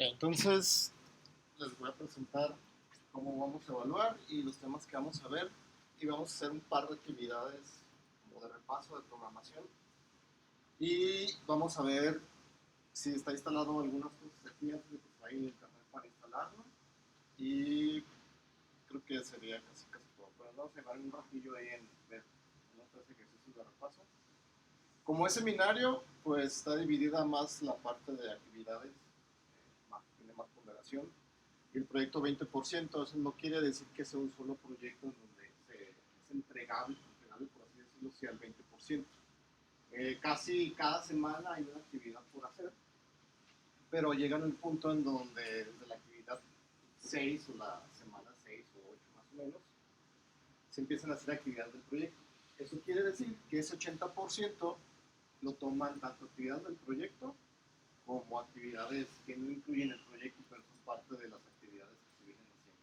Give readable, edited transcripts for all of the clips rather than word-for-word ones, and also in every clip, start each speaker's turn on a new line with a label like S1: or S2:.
S1: Entonces, les voy a presentar cómo vamos a evaluar y los temas que vamos a ver. Y vamos a hacer un par de actividades como de repaso de programación. Y vamos a ver si está instalado algunas cosas aquí antes de que se vaya en internet para instalarlo. Y creo que sería casi todo. Pero vamos a llevar un ratillo ahí en ver unos tres ejercicios de repaso. Como es seminario, pues está dividida más la parte de actividades, tiene más ponderación. Y el proyecto 20%, eso no quiere decir que sea un solo proyecto en donde es entregable por así decirlo, sea el 20%. Casi cada semana hay una actividad por hacer, pero llegan a un punto en donde desde la actividad 6 o la semana 6 o 8 más o menos, se empiezan a hacer actividades del proyecto. Eso quiere decir que ese 80% lo toman tanto actividades del proyecto como actividades que no incluyen el proyecto, pero son parte de las actividades que se vienen haciendo.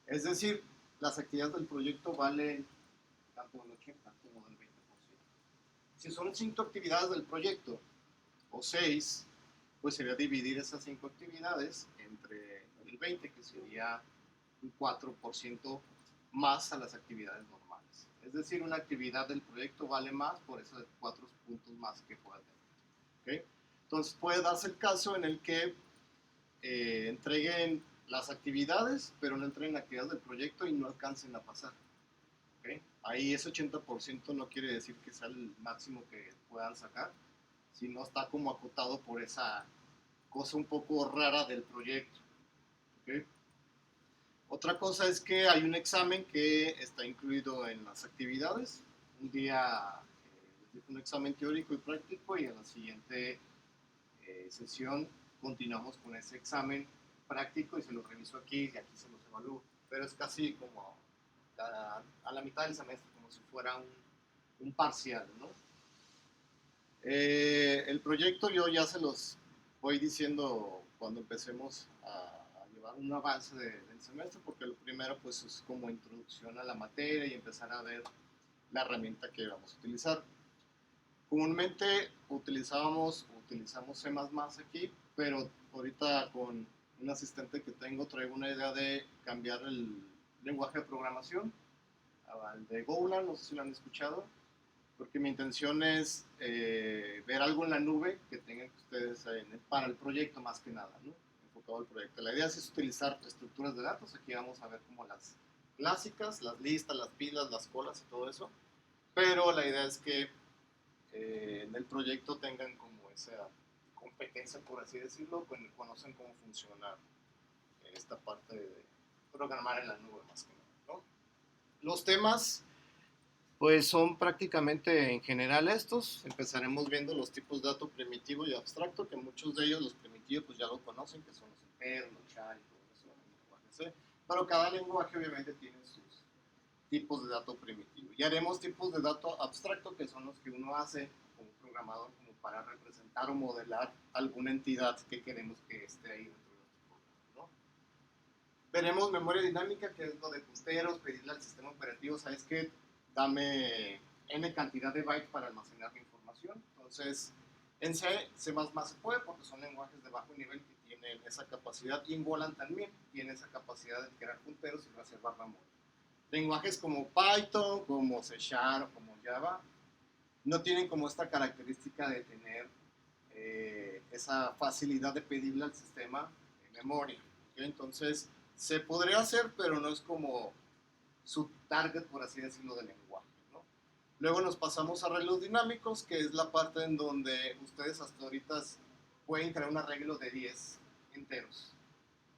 S1: Es decir, las actividades del proyecto valen tanto del 80 como del 20%. Si son 5 actividades del proyecto o 6, pues sería dividir esas 5 actividades entre el 20, que sería un 4% más a las actividades normales. Es decir, una actividad del proyecto vale más por esos 4 puntos más que pueda tener. ¿Okay? Entonces puede darse el caso en el que entreguen las actividades, pero no entreguen actividades del proyecto y no alcancen a pasar. ¿Okay? Ahí ese 80% no quiere decir que sea el máximo que puedan sacar, sino está como acotado por esa cosa un poco rara del proyecto. ¿Okay? Otra cosa es que hay un examen que está incluido en las actividades. Un día un examen teórico y práctico y en la siguiente sesión continuamos con ese examen práctico y se lo reviso aquí y aquí se los evalúo. Pero es casi como a la mitad del semestre, como si fuera un parcial, ¿no? El proyecto yo ya se los voy diciendo cuando empecemos a llevar un avance del semestre, porque lo primero pues es como introducción a la materia y empezar a ver la herramienta que vamos a utilizar. Comúnmente utilizamos C++ aquí, pero ahorita con un asistente que tengo traigo una idea de cambiar el lenguaje de programación al de Golang, no sé si lo han escuchado, porque mi intención es ver algo en la nube que tengan ustedes para el proyecto más que nada, ¿no? Enfocado al proyecto. La idea es utilizar estructuras de datos, aquí vamos a ver como las clásicas, las listas, las pilas, las colas y todo eso, pero la idea es que en el proyecto tengan como esa competencia, por así decirlo, conocen cómo funciona esta parte de programar en la nube más que nada, ¿no? Los temas pues son prácticamente en general estos. Empezaremos viendo los tipos de dato primitivo y abstracto, que muchos de ellos, los primitivos, pues ya lo conocen, que son los enteros, los char y todo eso, el lenguaje C. Pero cada lenguaje obviamente tiene sus tipos de dato primitivo. Y haremos tipos de dato abstracto, que son los que uno hace como programador, como para representar o modelar alguna entidad que queremos que esté ahí dentro de nuestro programa, ¿no? Veremos memoria dinámica, que es lo de punteros, pedirle al sistema operativo, ¿sabes qué? Dame n cantidad de bytes para almacenar la información. Entonces, en C, C++ se puede porque son lenguajes de bajo nivel que tienen esa capacidad, y en Golang también tiene esa capacidad de crear punteros y reservar memoria. Lenguajes como Python, como C Sharp o como Java no tienen como esta característica de tener esa facilidad de pedirle al sistema memoria. ¿Okay? Entonces, se podría hacer, pero no es como su target, por así decirlo, del lenguaje, ¿no? Luego nos pasamos a arreglos dinámicos, que es la parte en donde ustedes hasta ahorita pueden crear un arreglo de 10 enteros.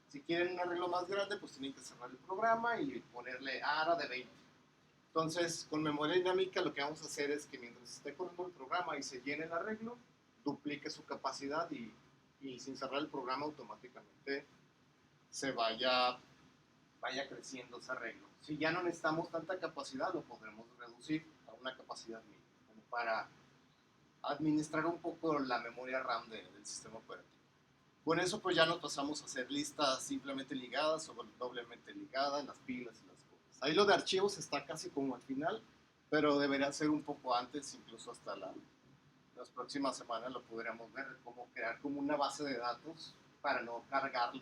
S1: Si quieren un arreglo más grande, pues tienen que cerrar el programa y ponerle ARA de 20. Entonces, con memoria dinámica lo que vamos a hacer es que mientras esté corriendo el programa y se llene el arreglo, duplique su capacidad y sin cerrar el programa automáticamente se vaya creciendo ese arreglo. Si ya no necesitamos tanta capacidad, lo podremos reducir a una capacidad mínima, como para administrar un poco la memoria RAM del sistema operativo. Con eso pues ya nos pasamos a hacer listas simplemente ligadas o doblemente ligadas, las pilas y las cosas. Ahí lo de archivos está casi como al final, pero debería ser un poco antes, incluso hasta las próximas semanas lo podríamos ver, cómo crear como una base de datos para no cargar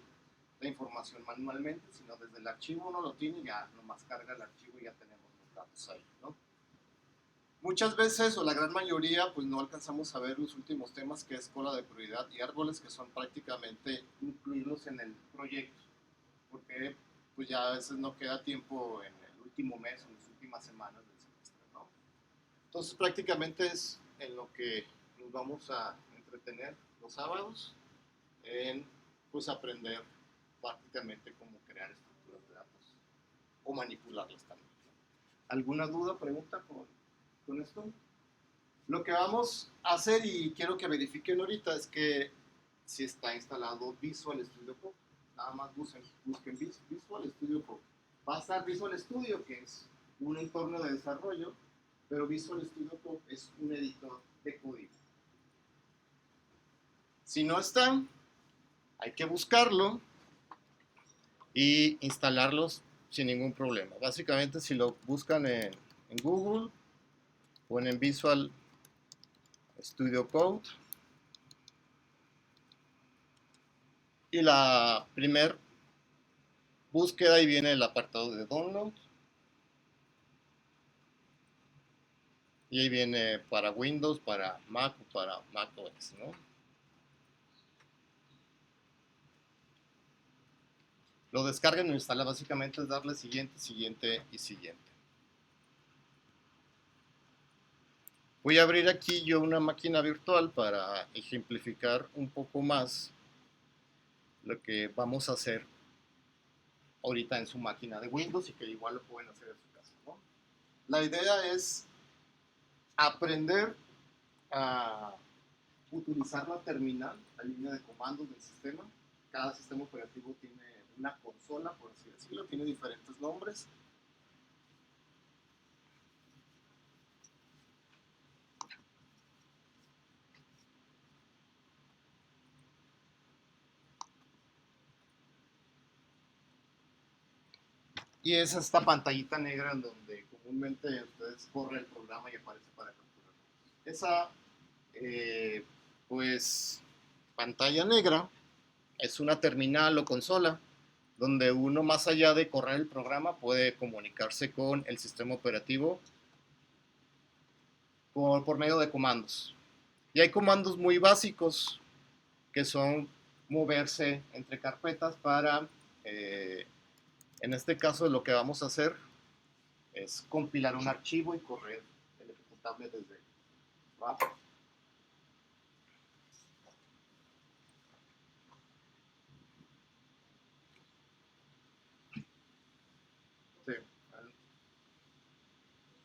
S1: la información manualmente, sino desde el archivo uno lo tiene y ya nomás carga el archivo y ya tenemos los datos ahí, ¿no? Muchas veces, o la gran mayoría, pues no alcanzamos a ver los últimos temas, que es cola de prioridad y árboles, que son prácticamente incluidos en el proyecto, porque pues ya a veces no queda tiempo en el último mes o en las últimas semanas del semestre, ¿no? Entonces prácticamente es en lo que nos vamos a entretener los sábados, en pues aprender prácticamente cómo crear estructuras de datos o manipularlas también. ¿Alguna duda, pregunta con esto? Lo que vamos a hacer, y quiero que verifiquen ahorita, es que si está instalado Visual Studio Code. Nada más busquen Visual Studio Code. Va a estar Visual Studio, que es un entorno de desarrollo, pero Visual Studio Code es un editor de código. Si no está, hay que buscarlo y instalarlos sin ningún problema. Básicamente, si lo buscan en Google, ponen Visual Studio Code y la primer búsqueda, ahí viene el apartado de Download y ahí viene para Windows, para Mac o para Mac OS, ¿no? Lo descargan y lo instalan. Básicamente es darle siguiente, siguiente y siguiente. Voy a abrir aquí yo una máquina virtual para ejemplificar un poco más lo que vamos a hacer ahorita en su máquina de Windows y que igual lo pueden hacer en su casa, ¿no? La idea es aprender a utilizar la terminal, la línea de comandos del sistema. Cada sistema operativo tiene una consola, por así decirlo, tiene diferentes nombres. Y es esta pantallita negra en donde comúnmente ustedes corren el programa y aparece para capturar. Esa, pues, pantalla negra es una terminal o consola donde uno, más allá de correr el programa, puede comunicarse con el sistema operativo por medio de comandos. Y hay comandos muy básicos que son moverse entre carpetas para, en este caso lo que vamos a hacer es compilar un archivo y correr el ejecutable desde abajo. Sí.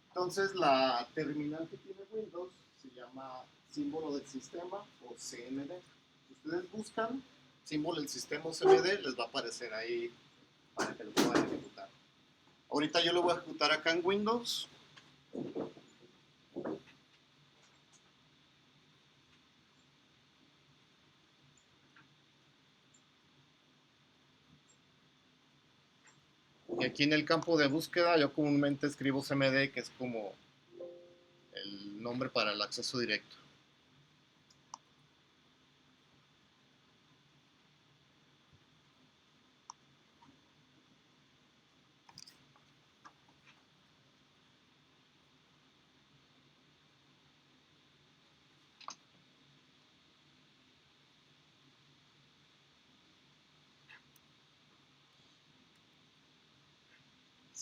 S1: Entonces la terminal que tiene Windows se llama símbolo del sistema o CMD. Si ustedes buscan símbolo del sistema o CMD, les va a aparecer ahí para que lo puedan ejecutar. Ahorita yo lo voy a ejecutar acá en Windows. Y aquí en el campo de búsqueda yo comúnmente escribo CMD, que es como el nombre para el acceso directo.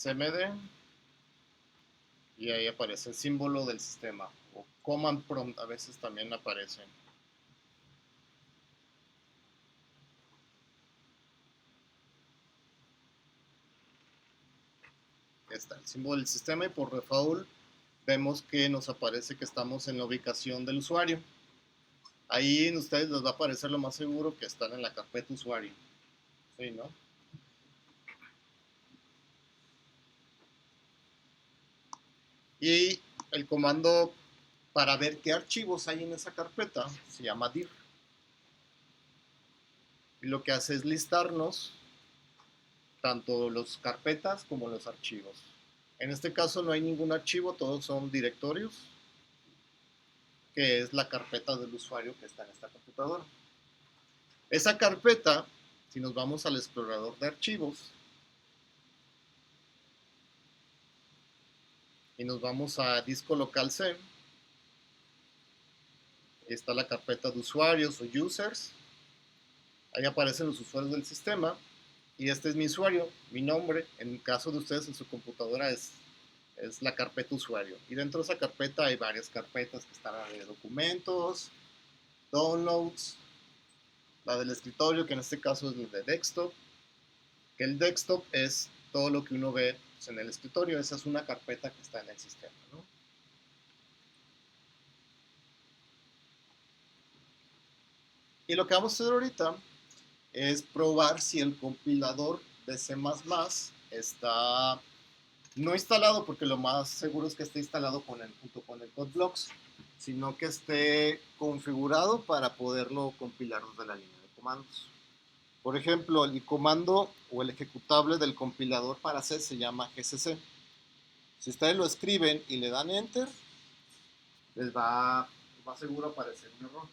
S1: CMD y ahí aparece el símbolo del sistema, o command prompt a veces también aparece. Está el símbolo del sistema y por default vemos que nos aparece que estamos en la ubicación del usuario. Ahí en ustedes les va a aparecer lo más seguro que están en la carpeta usuario. ¿Sí, no? Y el comando para ver qué archivos hay en esa carpeta se llama dir. Y lo que hace es listarnos tanto las carpetas como los archivos. En este caso no hay ningún archivo, todos son directorios, que es la carpeta del usuario que está en esta computadora. Esa carpeta, si nos vamos al explorador de archivos y nos vamos a disco local C, está la carpeta de usuarios o users, ahí aparecen los usuarios del sistema y este es mi usuario, mi nombre, en el caso de ustedes en su computadora es la carpeta usuario. Y dentro de esa carpeta hay varias carpetas que están la de documentos, downloads, la del escritorio, que en este caso es la de desktop, que el desktop es todo lo que uno ve pues, en el escritorio. Esa es una carpeta que está en el sistema, ¿no? Y lo que vamos a hacer ahorita es probar si el compilador de C++ está no instalado, porque lo más seguro es que esté instalado junto con el CodeBlocks, sino que esté configurado para poderlo compilar desde la línea de comandos. Por ejemplo, el comando o el ejecutable del compilador para C se llama gcc. Si ustedes lo escriben y le dan Enter, les va seguro a aparecer un error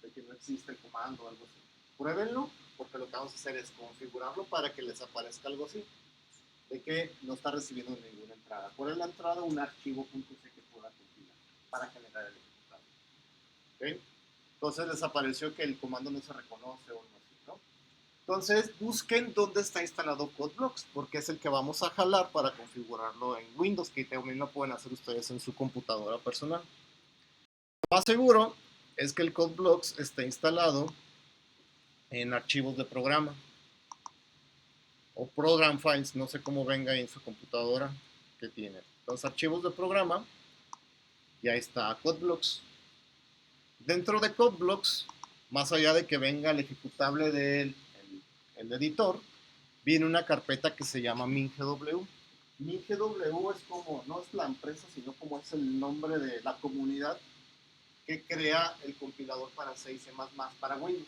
S1: de que no existe el comando o algo así. Pruébenlo, porque lo que vamos a hacer es configurarlo para que les aparezca algo así, de que no está recibiendo ninguna entrada. Por la entrada un archivo .c que pueda compilar para generar el ejecutable. ¿Okay? Entonces les apareció que el comando no se reconoce o algo así, ¿no? Entonces busquen dónde está instalado CodeBlocks, porque es el que vamos a jalar para configurarlo en Windows, que también lo pueden hacer ustedes en su computadora personal. Lo más seguro es que el CodeBlocks esté instalado en archivos de programa o program files, no sé cómo venga en su computadora que tiene. Los archivos de programa, y ahí está CodeBlocks. Dentro de CodeBlocks, más allá de que venga el ejecutable del el editor, viene una carpeta que se llama MinGW. MinGW es como, no es la empresa, sino como es el nombre de la comunidad que crea el compilador para C y C++ para Windows.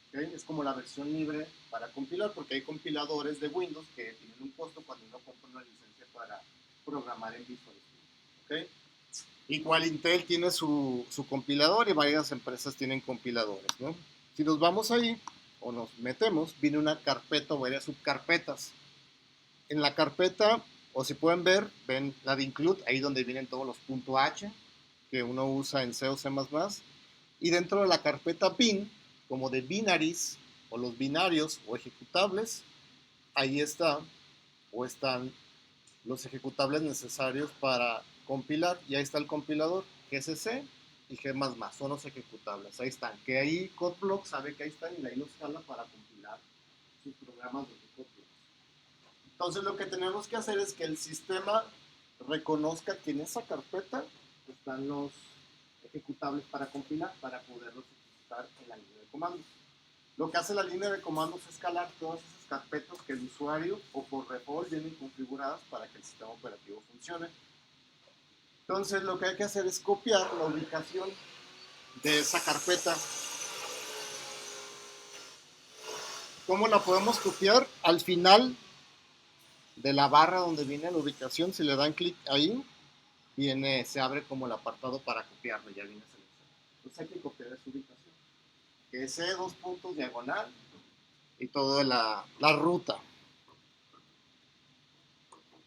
S1: ¿Okay? Es como la versión libre para compilar, porque hay compiladores de Windows que tienen un costo cuando uno compra una licencia para programar en Visual Studio. ¿Okay? Igual Intel tiene su compilador y varias empresas tienen compiladores, ¿no? Si nos vamos ahí o nos metemos, viene una carpeta o varias subcarpetas. En la carpeta, o si pueden ver, ven la de include, ahí donde vienen todos los .h que uno usa en C o C++. Y dentro de la carpeta bin, como de binaries, o los binarios o ejecutables, ahí está, o están los ejecutables necesarios para compilar, y ahí está el compilador, gcc y g++, son los ejecutables, ahí están, que ahí CodeBlocks sabe que ahí están y ahí los jala para compilar sus programas de CodeBlocks. Entonces lo que tenemos que hacer es que el sistema reconozca que en esa carpeta están los ejecutables para compilar, para poderlos ejecutar en la línea de comandos. Lo que hace la línea de comandos es escalar todas esas carpetas que el usuario o por default vienen configuradas para que el sistema operativo funcione. Entonces lo que hay que hacer es copiar la ubicación de esa carpeta. ¿Cómo la podemos copiar? Al final de la barra donde viene la ubicación, si le dan clic ahí, se abre como el apartado para copiarlo, ya viene seleccionado. Entonces hay que copiar esa ubicación, que es C2 diagonal y toda la ruta.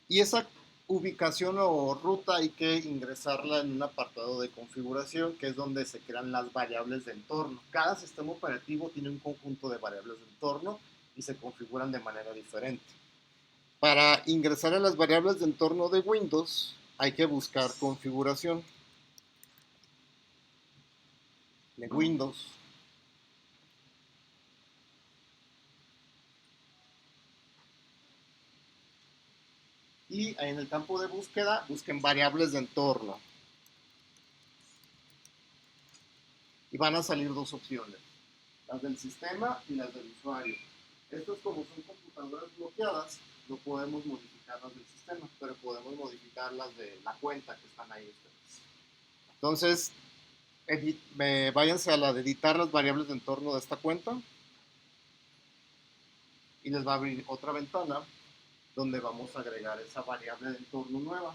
S1: Y esa ubicación o ruta hay que ingresarla en un apartado de configuración, que es donde se crean las variables de entorno. Cada sistema operativo tiene un conjunto de variables de entorno y se configuran de manera diferente. Para ingresar a las variables de entorno de Windows hay que buscar configuración de Windows. Y en el campo de búsqueda busquen variables de entorno. Y van a salir dos opciones, las del sistema y las del usuario. Estos, como son computadoras bloqueadas, no podemos modificar las del sistema, pero podemos modificar las de la cuenta que están ahí ustedes. Entonces, váyanse a la de editar las variables de entorno de esta cuenta y les va a abrir otra ventana donde vamos a agregar esa variable de entorno nueva.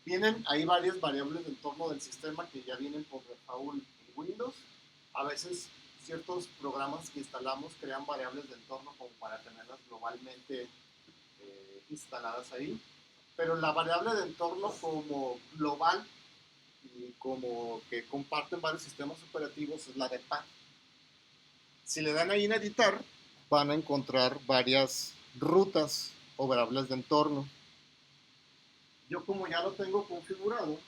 S1: Tienen ahí varias variables de entorno del sistema que ya vienen por default en Windows. A veces ciertos programas que instalamos crean variables de entorno como para tenerlas globalmente instaladas ahí, pero la variable de entorno como global y como que comparten varios sistemas operativos es la de path. Si le dan ahí en editar, van a encontrar varias rutas o variables de entorno. Yo como ya lo tengo configurado,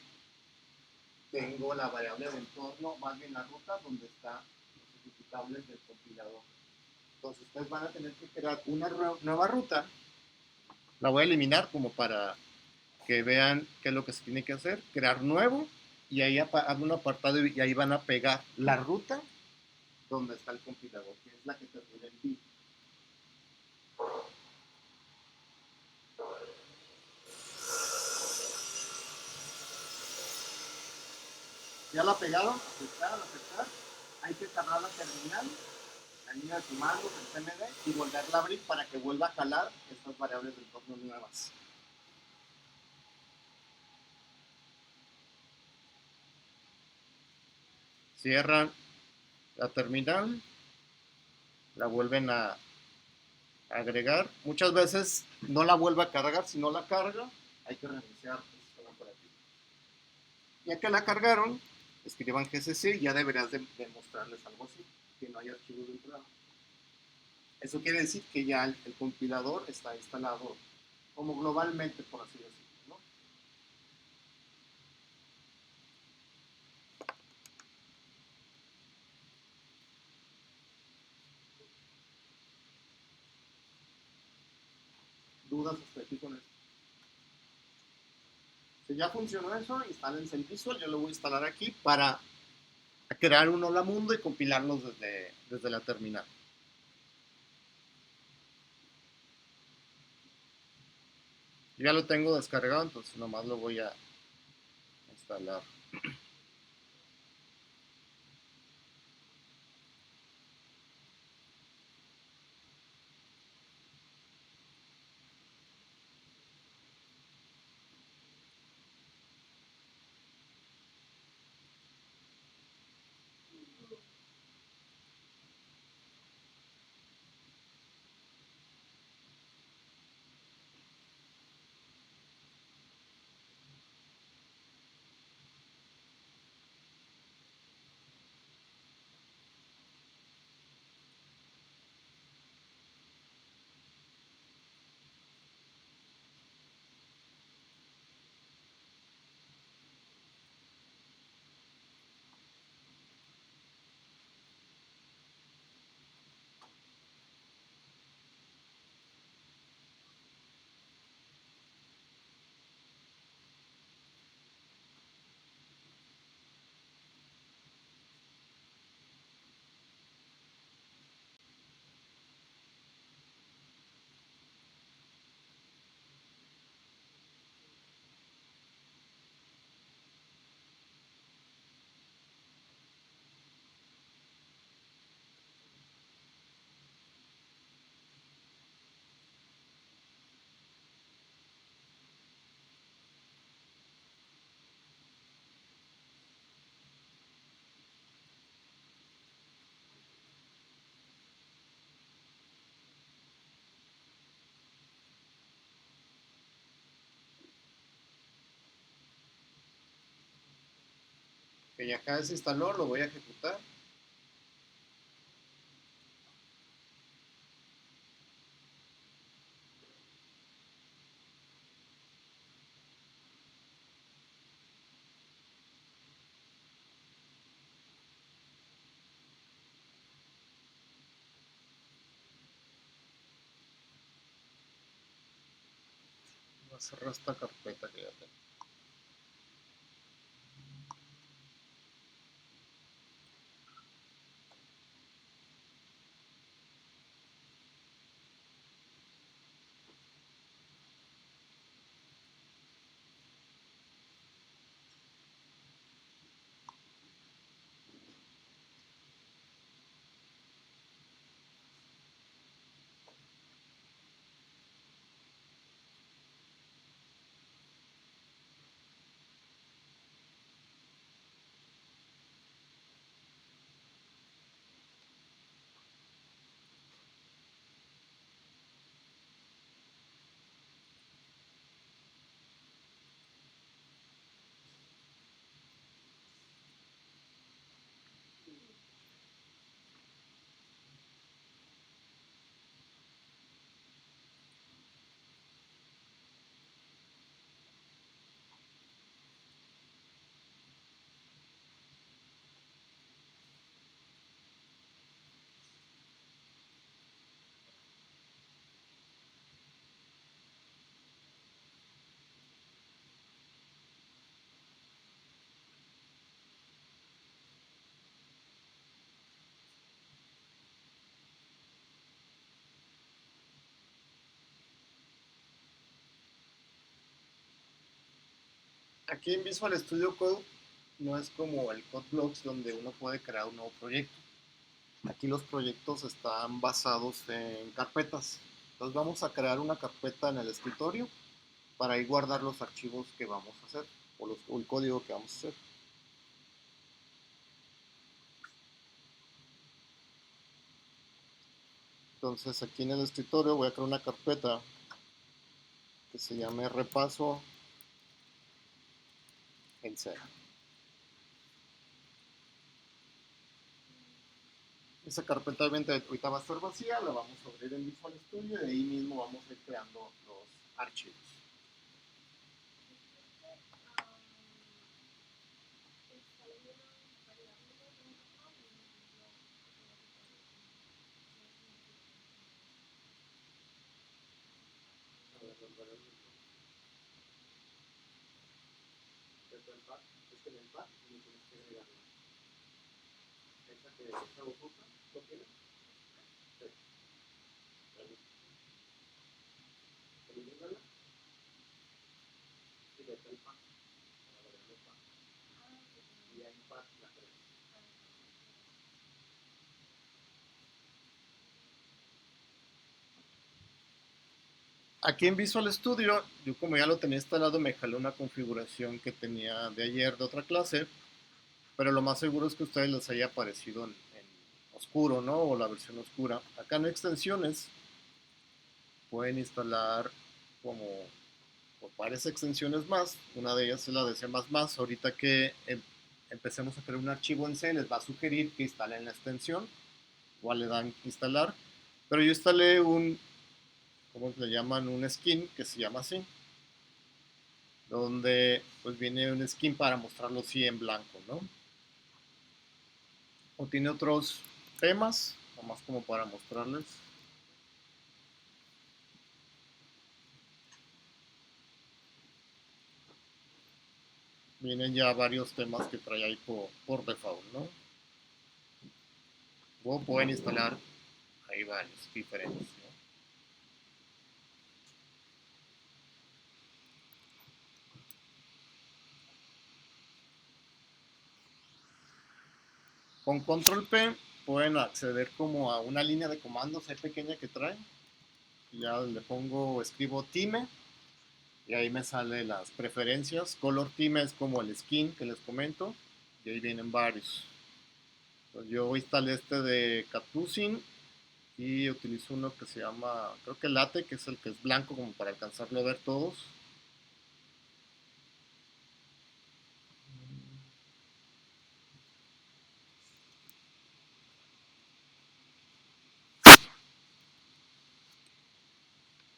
S1: tengo la variable de entorno, más bien la ruta donde están los ejecutables del compilador. Entonces ustedes van a tener que crear una nueva ruta. La voy a eliminar como para que vean qué es lo que se tiene que hacer. Crear nuevo y ahí hago un apartado y ahí van a pegar la ruta donde está el compilador, que es la que termina en bit. Ya la pegaron, aceptar. Hay que cerrar la terminal, la línea de comandos, el CMD y volverla a abrir para que vuelva a jalar estas variables de entorno nuevas. Cierran la terminal, la vuelven a agregar. Muchas veces no la vuelve a cargar, si no la carga, hay que reiniciar el sistema operativo. Ya que la cargaron, escriban GCC y ya deberás de mostrarles algo así, que no hay archivos de entrada. Eso quiere decir que ya el compilador está instalado como globalmente, por así decirlo, ¿no? ¿Dudas hasta aquí con esto? Si ya funcionó eso, instálense el Visual. Yo lo voy a instalar aquí para crear un hola mundo y compilarlos desde la terminal. Yo ya lo tengo descargado, entonces nomás lo voy a instalar. Que ya acá se instaló, lo voy a ejecutar. Voy a cerrar esta carpeta que ya tengo. Aquí en Visual Studio Code no es como el CodeBlocks donde uno puede crear un nuevo proyecto. Aquí los proyectos están basados en carpetas. Entonces vamos a crear una carpeta en el escritorio para ahí guardar los archivos que vamos a hacer o el código que vamos a hacer. Entonces aquí en el escritorio voy a crear una carpeta que se llame repaso en C. Esa carpeta obviamente ahorita va a estar vacía, la vamos a abrir en Visual Studio y de ahí mismo vamos a ir creando los archivos. Es que en el pack no tienes que agregar esa que está oculta, ¿lo tienes? Sí. Elimínala y vete al pack para agregar el pack. Y ahí pack la creas. Aquí en Visual Studio, yo como ya lo tenía instalado, me jalé una configuración que tenía de ayer de otra clase, pero lo más seguro es que a ustedes les haya aparecido en oscuro, ¿no? O la versión oscura. Acá en extensiones pueden instalar como por varias extensiones más. Una de ellas es la de C++. Ahorita que empecemos a crear un archivo en C, les va a sugerir que instalen la extensión. Igual le dan instalar. Pero yo instalé un, ¿cómo le llaman? Un skin que se llama así, donde pues viene un skin para mostrarlo así en blanco, ¿no? O tiene otros temas, nomás como para mostrarles. Vienen ya varios temas que trae ahí por default, ¿no? O pueden instalar ahí varios diferentes, ¿no? Con control P pueden acceder como a una línea de comandos ahí pequeña que trae. Ya le pongo, escribo time y ahí me sale las preferencias. Color time es como el skin que les comento y ahí vienen varios. Entonces yo instalé este de Capucin y utilizo uno que se llama, creo que Late, que es el que es blanco como para alcanzarlo a ver todos.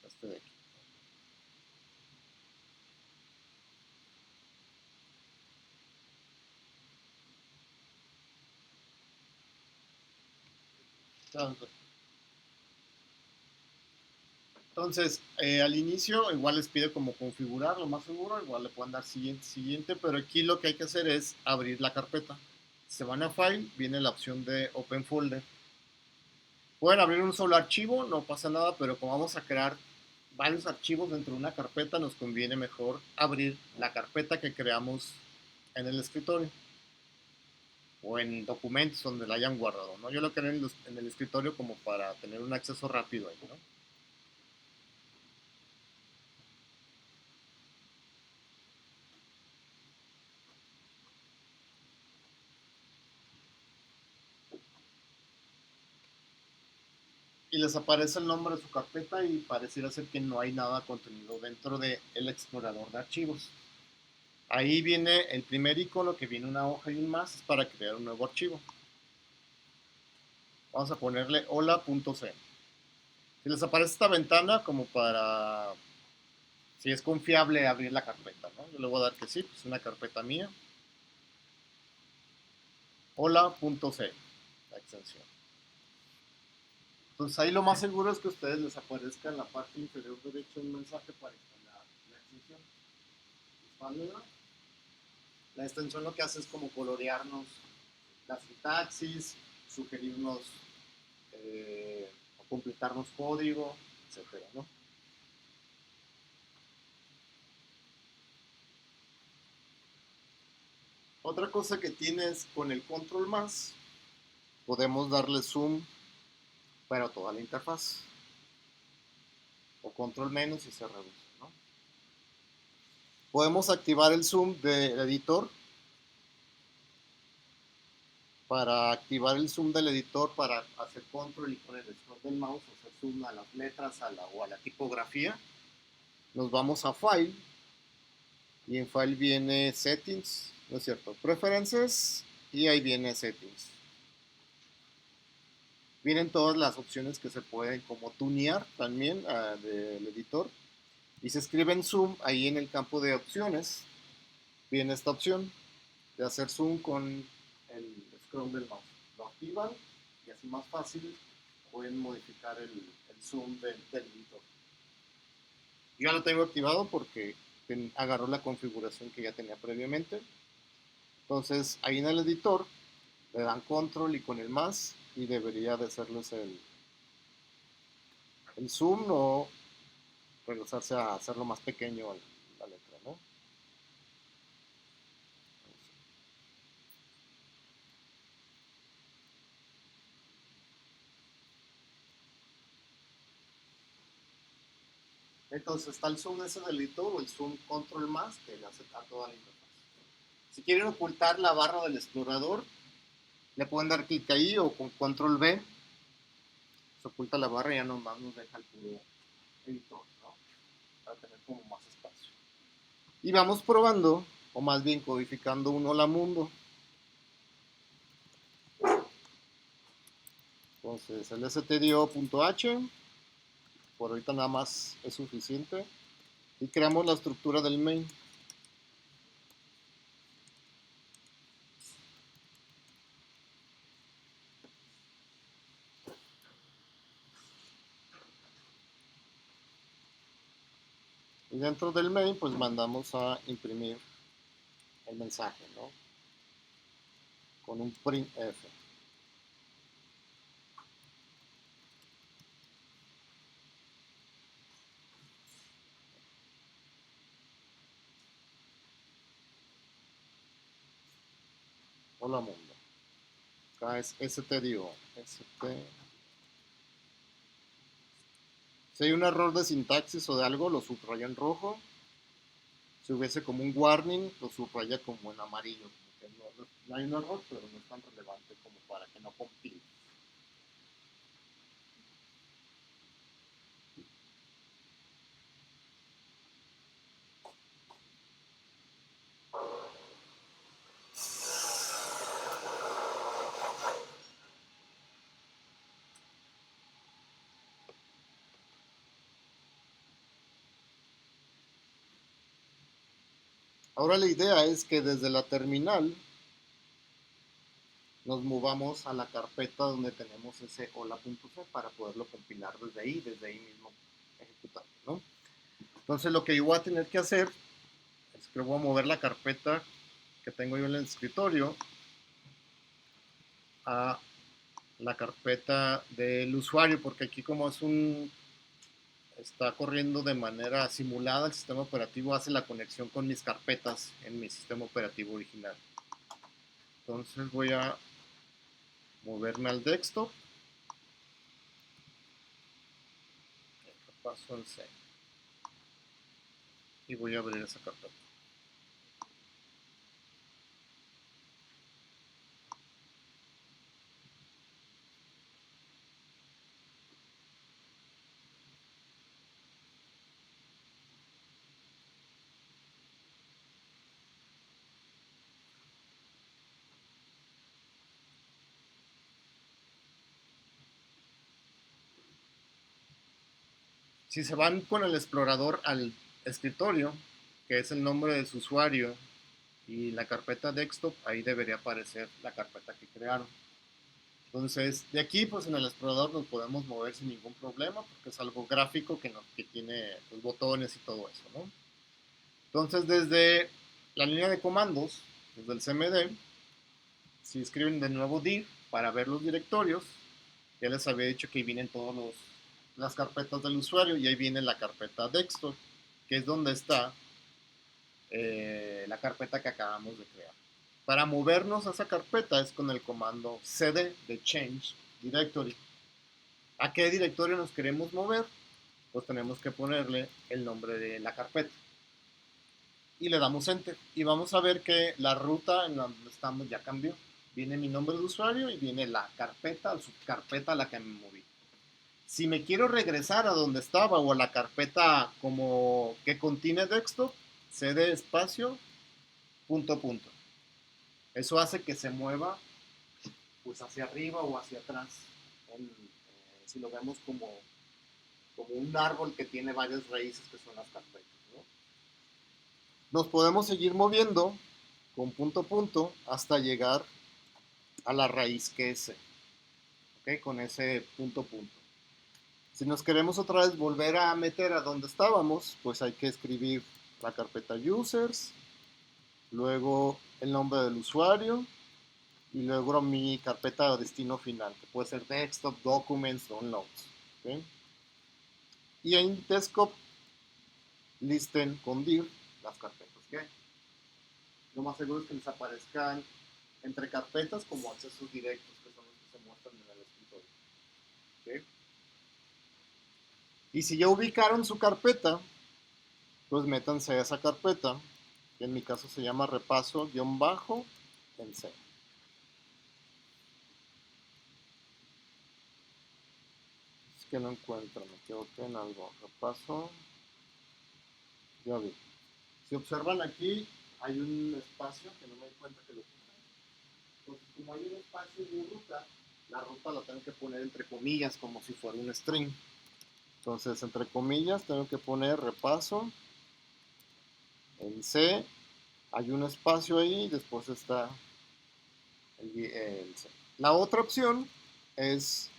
S1: Este de aquí. Entonces, al inicio igual les pide como configurar, lo más seguro, igual le pueden dar siguiente, siguiente, pero aquí lo que hay que hacer es abrir la carpeta. Se van a File, viene la opción de Open Folder. Pueden abrir un solo archivo, no pasa nada, pero como vamos a crear varios archivos dentro de una carpeta, nos conviene mejor abrir la carpeta que creamos en el escritorio o en documentos donde la hayan guardado, ¿no? Yo lo creé en el escritorio como para tener un acceso rápido ahí, ¿no? Y les aparece el nombre de su carpeta y pareciera ser que no hay nada contenido dentro del explorador de archivos. Ahí viene el primer icono que viene una hoja y un más, es para crear un nuevo archivo. Vamos a ponerle hola.c. Si les aparece esta ventana como para si es confiable abrir la carpeta, ¿no? Yo le voy a dar que sí, pues una carpeta mía. Hola.c, la extensión. Entonces ahí lo más seguro es que a ustedes les aparezca en la parte inferior derecha un mensaje para instalar la extensión. ¿Vale? La extensión lo que hace es como colorearnos la sintaxis, sugerirnos o completarnos código, etcétera, ¿no? Otra cosa que tienes con el control más, podemos darle zoom para toda la interfaz. O control menos y se reduce, ¿no? Podemos activar el zoom del editor. Para activar el zoom del editor, para hacer control y con el scroll del mouse, hacer zoom a las letras o a la tipografía, nos vamos a File y en File viene Settings, ¿no es cierto? Preferences y ahí viene Settings. Vienen todas las opciones que se pueden como tunear también del editor y se escribe en zoom ahí en el campo de opciones. Viene esta opción de hacer zoom con el scroll del mouse. Lo activan y así más fácil pueden modificar el zoom del editor. Yo ya lo tengo activado porque agarró la configuración que ya tenía previamente. Entonces ahí en el editor le dan control y con el más y debería de hacerles el zoom o regresarse a hacerlo más pequeño la letra, ¿no? Entonces está el zoom ese del editor o el zoom control más que le hace a toda la interfaz. Si quieren ocultar la barra del explorador, le pueden dar clic ahí o con control B se oculta la barra y ya nomás nos deja el puro editor, ¿no? Para tener como más espacio. Y vamos probando, o más bien codificando un hola mundo. Entonces el stdio.h, por ahorita nada más es suficiente. Y creamos la estructura del main. Y dentro del main pues mandamos a imprimir el mensaje, ¿no? Con un printf. Hola mundo. Acá es stdio. Si hay un error de sintaxis o de algo, lo subraya en rojo. Si hubiese como un warning, lo subraya como en amarillo. No hay un error, pero no es tan relevante como para que no compile. Ahora la idea es que desde la terminal nos movamos a la carpeta donde tenemos ese hola.c para poderlo compilar desde ahí mismo ejecutarlo, ¿no? Entonces lo que yo voy a tener que hacer es que voy a mover la carpeta que tengo yo en el escritorio a la carpeta del usuario, porque aquí como está corriendo de manera simulada, el sistema operativo hace la conexión con mis carpetas en mi sistema operativo original. Entonces voy a moverme al desktop. Paso al C. Y voy a abrir esa carpeta. Si se van con el explorador al escritorio, que es el nombre de su usuario, y la carpeta desktop, ahí debería aparecer la carpeta que crearon. Entonces, de aquí, pues en el explorador nos podemos mover sin ningún problema, porque es algo gráfico que tiene los botones y todo eso, ¿no? Entonces, desde la línea de comandos, desde el cmd, si escriben de nuevo dir para ver los directorios, ya les había dicho que ahí vienen todas las carpetas del usuario y ahí viene la carpeta desktop, que es donde está la carpeta que acabamos de crear. Para movernos a esa carpeta es con el comando cd de change directory. ¿A qué directorio nos queremos mover? Pues tenemos que ponerle el nombre de la carpeta. Y le damos enter. Y vamos a ver que la ruta en donde estamos ya cambió. Viene mi nombre de usuario y viene la carpeta, la subcarpeta a la que me moví. Si me quiero regresar a donde estaba o a la carpeta como que contiene desktop, cd espacio, punto, punto. Eso hace que se mueva pues hacia arriba o hacia atrás. Si lo vemos como un árbol que tiene varias raíces que son las carpetas, ¿no? Nos podemos seguir moviendo con punto punto hasta llegar a la raíz que es, ¿okay? Con ese punto punto. Si nos queremos otra vez volver a meter a donde estábamos, pues hay que escribir la carpeta users, luego el nombre del usuario y luego mi carpeta de destino final, que puede ser desktop, documents, downloads. ¿Okay? Y en desktop listen con dir las carpetas que hay. Lo más seguro es que les aparezcan entre carpetas como accesos directos, que son los que se muestran en el escritorio. ¿Okay? Y si ya ubicaron su carpeta, pues métanse a esa carpeta, que en mi caso se llama repaso-en C. Es que no encuentro, me equivoqué en algo. Repaso, ya vi. Si observan aquí, hay un espacio que no me di cuenta que lo puse. Entonces, como hay un espacio en mi ruta, la ruta la tengo que poner entre comillas, como si fuera un string. Entonces, entre comillas, tengo que poner repaso en C. Hay un espacio ahí, después está el C. La otra opción es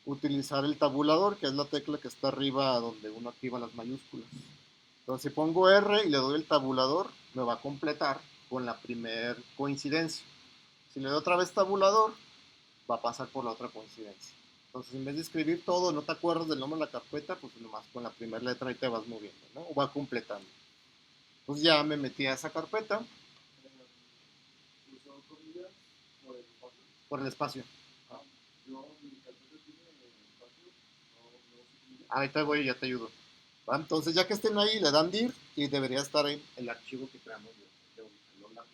S1: utilizar el tabulador, que es la tecla que está arriba donde uno activa las mayúsculas. Entonces, si pongo R y le doy el tabulador, me va a completar con la primera coincidencia. Si le doy otra vez tabulador, va a pasar por la otra coincidencia. Entonces, en vez de escribir todo, no te acuerdas del nombre de la carpeta, pues nomás con la primera letra ahí te vas moviendo, ¿no? O va completando. Pues ya me metí a esa carpeta. Por el espacio. Ahorita voy y ya te ayudo. ¿Va? Entonces, ya que estén ahí, le dan dir y debería estar ahí el archivo que creamos de Lola.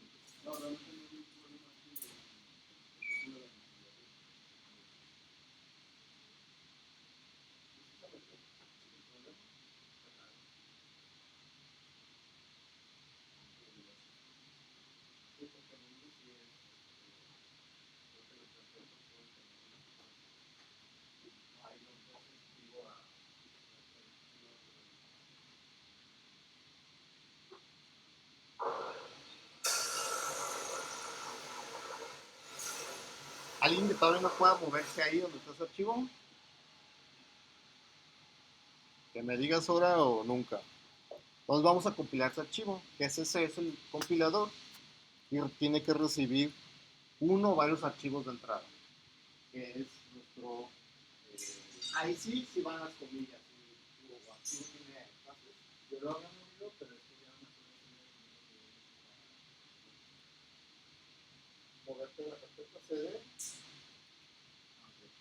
S1: ¿Alguien que todavía no pueda moverse ahí donde está ese archivo? Que me digas ahora o nunca. Entonces vamos a compilar ese archivo, que ese es el compilador y tiene que recibir uno o varios archivos de entrada, que es nuestro... ahí sí van las comillas. Tu archivo tiene espacios. Yo lo había movido, pero es que ya no me acuerdo moverte de la carpeta CD,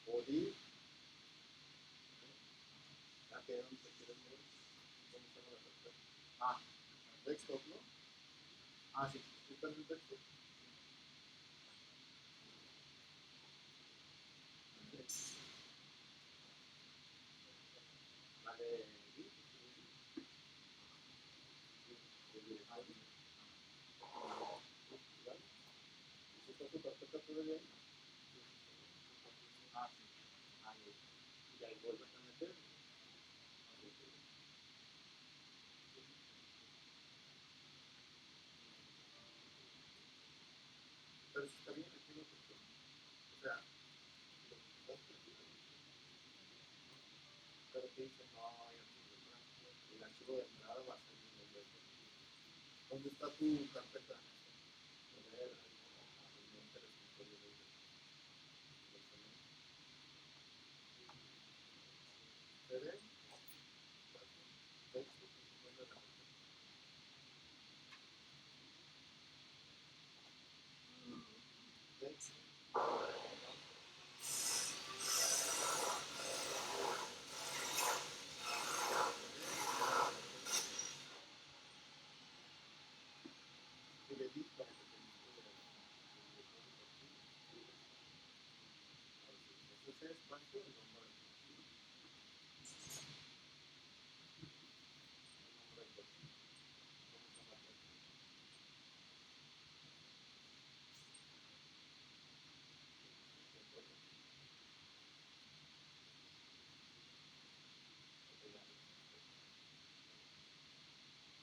S1: ODI, la que donde te quieres mover, ¿dónde está la carpeta? Ah, desktop, ¿no? Ah, sí, está en el desktop. La de ¿está tu carpeta todavía ahí? Ah, sí. Ahí. Y ahí vuelves a meter. Pero si está bien, aquí no te... O sea, pero que dice, no hay archivo de entrada. El archivo de entrada va a ser en el desktop. ¿Dónde está tu carpeta?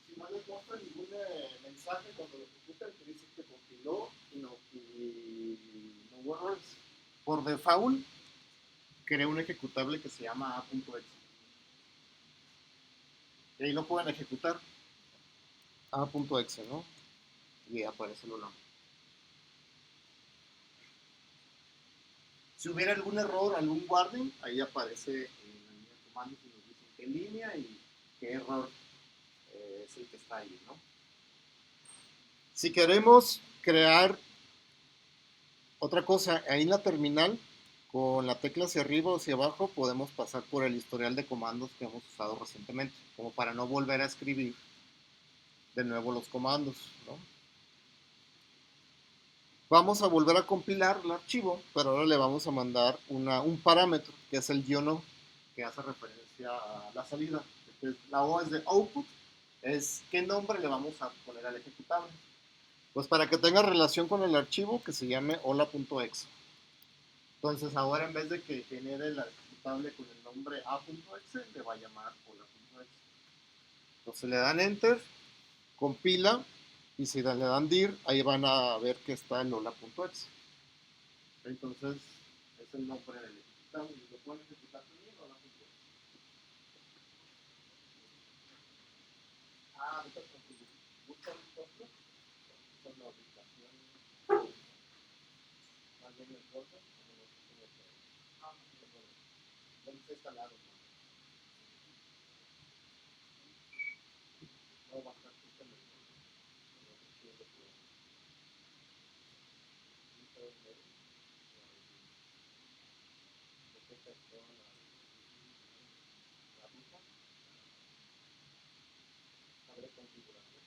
S1: Si no les muestra ningún mensaje cuando lo ejecutan que dice que compiló y no errors. Por default, crea un ejecutable que se llama a.exe. Y ahí lo pueden ejecutar. A.exe, ¿no? Y aparece el hola. Si hubiera algún error, algún warning, ahí aparece en la línea de comandos y nos dicen qué línea y qué error es el que está ahí, ¿no? Si queremos crear otra cosa, ahí en la terminal, con la tecla hacia arriba o hacia abajo, podemos pasar por el historial de comandos que hemos usado recientemente, como para no volver a escribir de nuevo los comandos, ¿no? Vamos a volver a compilar el archivo, pero ahora le vamos a mandar un parámetro, que es el -o, que hace referencia a la salida. Entonces, la O es de output, es qué nombre le vamos a poner al ejecutable. Pues para que tenga relación con el archivo, que se llame hola.exe. Entonces ahora en vez de que genere el ejecutable con el nombre a.exe, le va a llamar hola.exe. Entonces le dan enter, compila, y si le dan dir, ahí van a ver que está el hola.exe. Entonces es el nombre del ejecutable y lo pueden ejecutar también hola.exe. Ahorita buscan un software, son la aplicación, más bien el software, como no sé cómo se ¿dónde está instalado? No, bastante está en el abre configuración,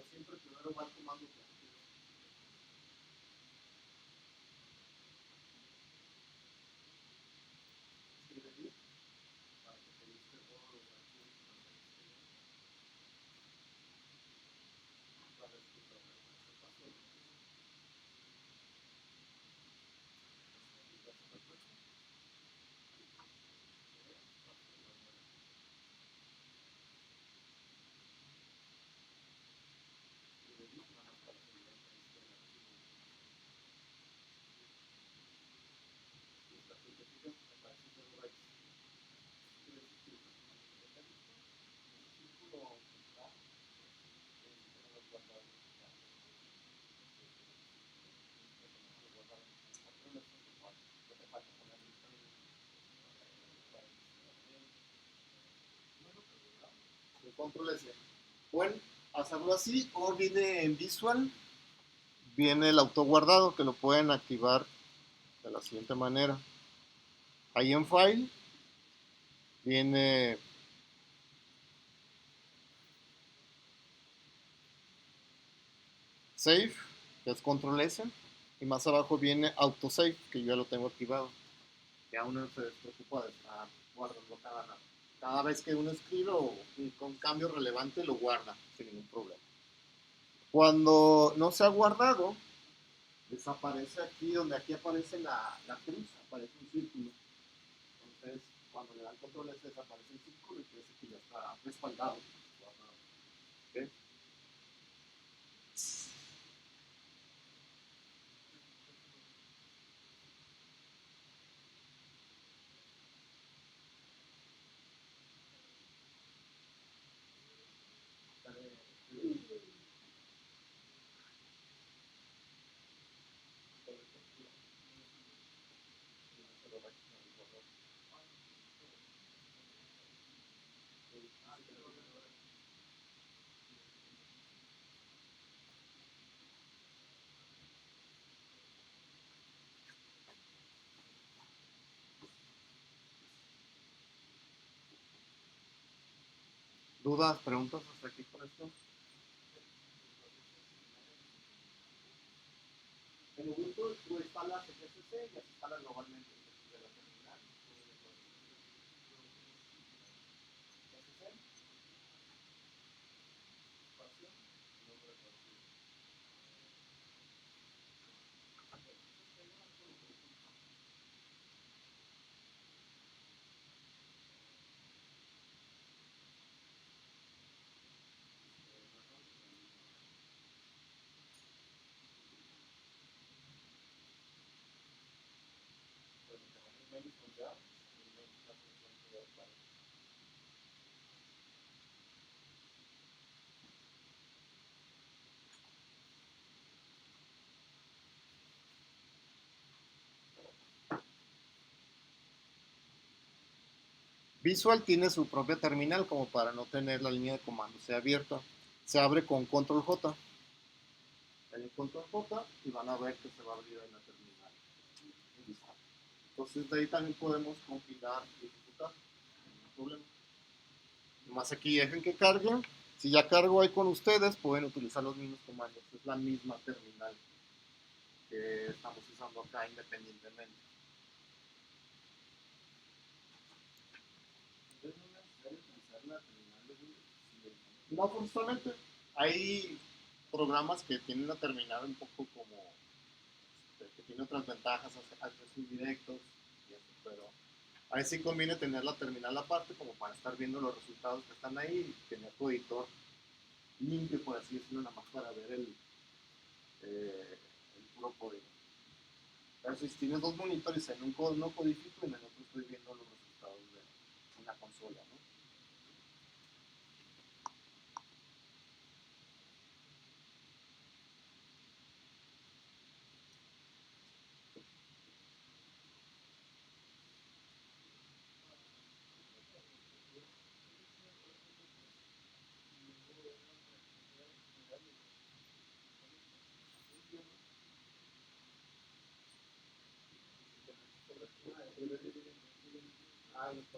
S1: siempre primero va el comando que escribe ahí para que te liste todos los archivos para escribir el paso. Control S. Pueden hacerlo así o viene en Visual, viene el autoguardado que lo pueden activar de la siguiente manera. Ahí en File viene Save, que es Control S, y más abajo viene Autosave, que yo ya lo tengo activado. Ya uno no se preocupa de estar guardando cada rato. Cada vez que uno escribe o con cambio relevante lo guarda sin ningún problema. Cuando no se ha guardado, desaparece aquí, donde aquí aparece la cruz, aparece un círculo. Entonces, cuando le dan control S desaparece el círculo y quiere decir que ya está respaldado. ¿Okay? ¿Dudas, preguntas hasta aquí por esto? En Ubuntu tú instalas el SC y ya se instala globalmente de la terminal. SC, espacio, nombre de partido. Visual tiene su propia terminal como para no tener la línea de comando sea abierta. Se abre con control J. El control J y van a ver que se va a abrir en la terminal. Entonces de ahí también podemos compilar y ejecutar. No hay problema. Más aquí dejen que carguen. Si ya cargo ahí con ustedes, pueden utilizar los mismos comandos. Es la misma terminal que estamos usando acá independientemente. No forzosamente. Hay programas que tienen una terminal un poco como que tiene otras ventajas, accesos indirectos y eso, pero ahí sí conviene tener la terminal aparte como para estar viendo los resultados que están ahí y tener tu editor limpio, por así decirlo, nada más para ver el puro código. Pero si tienes dos monitores, en no codifico y en el otro estoy viendo los resultados de una consola, ¿no? Ah, no está.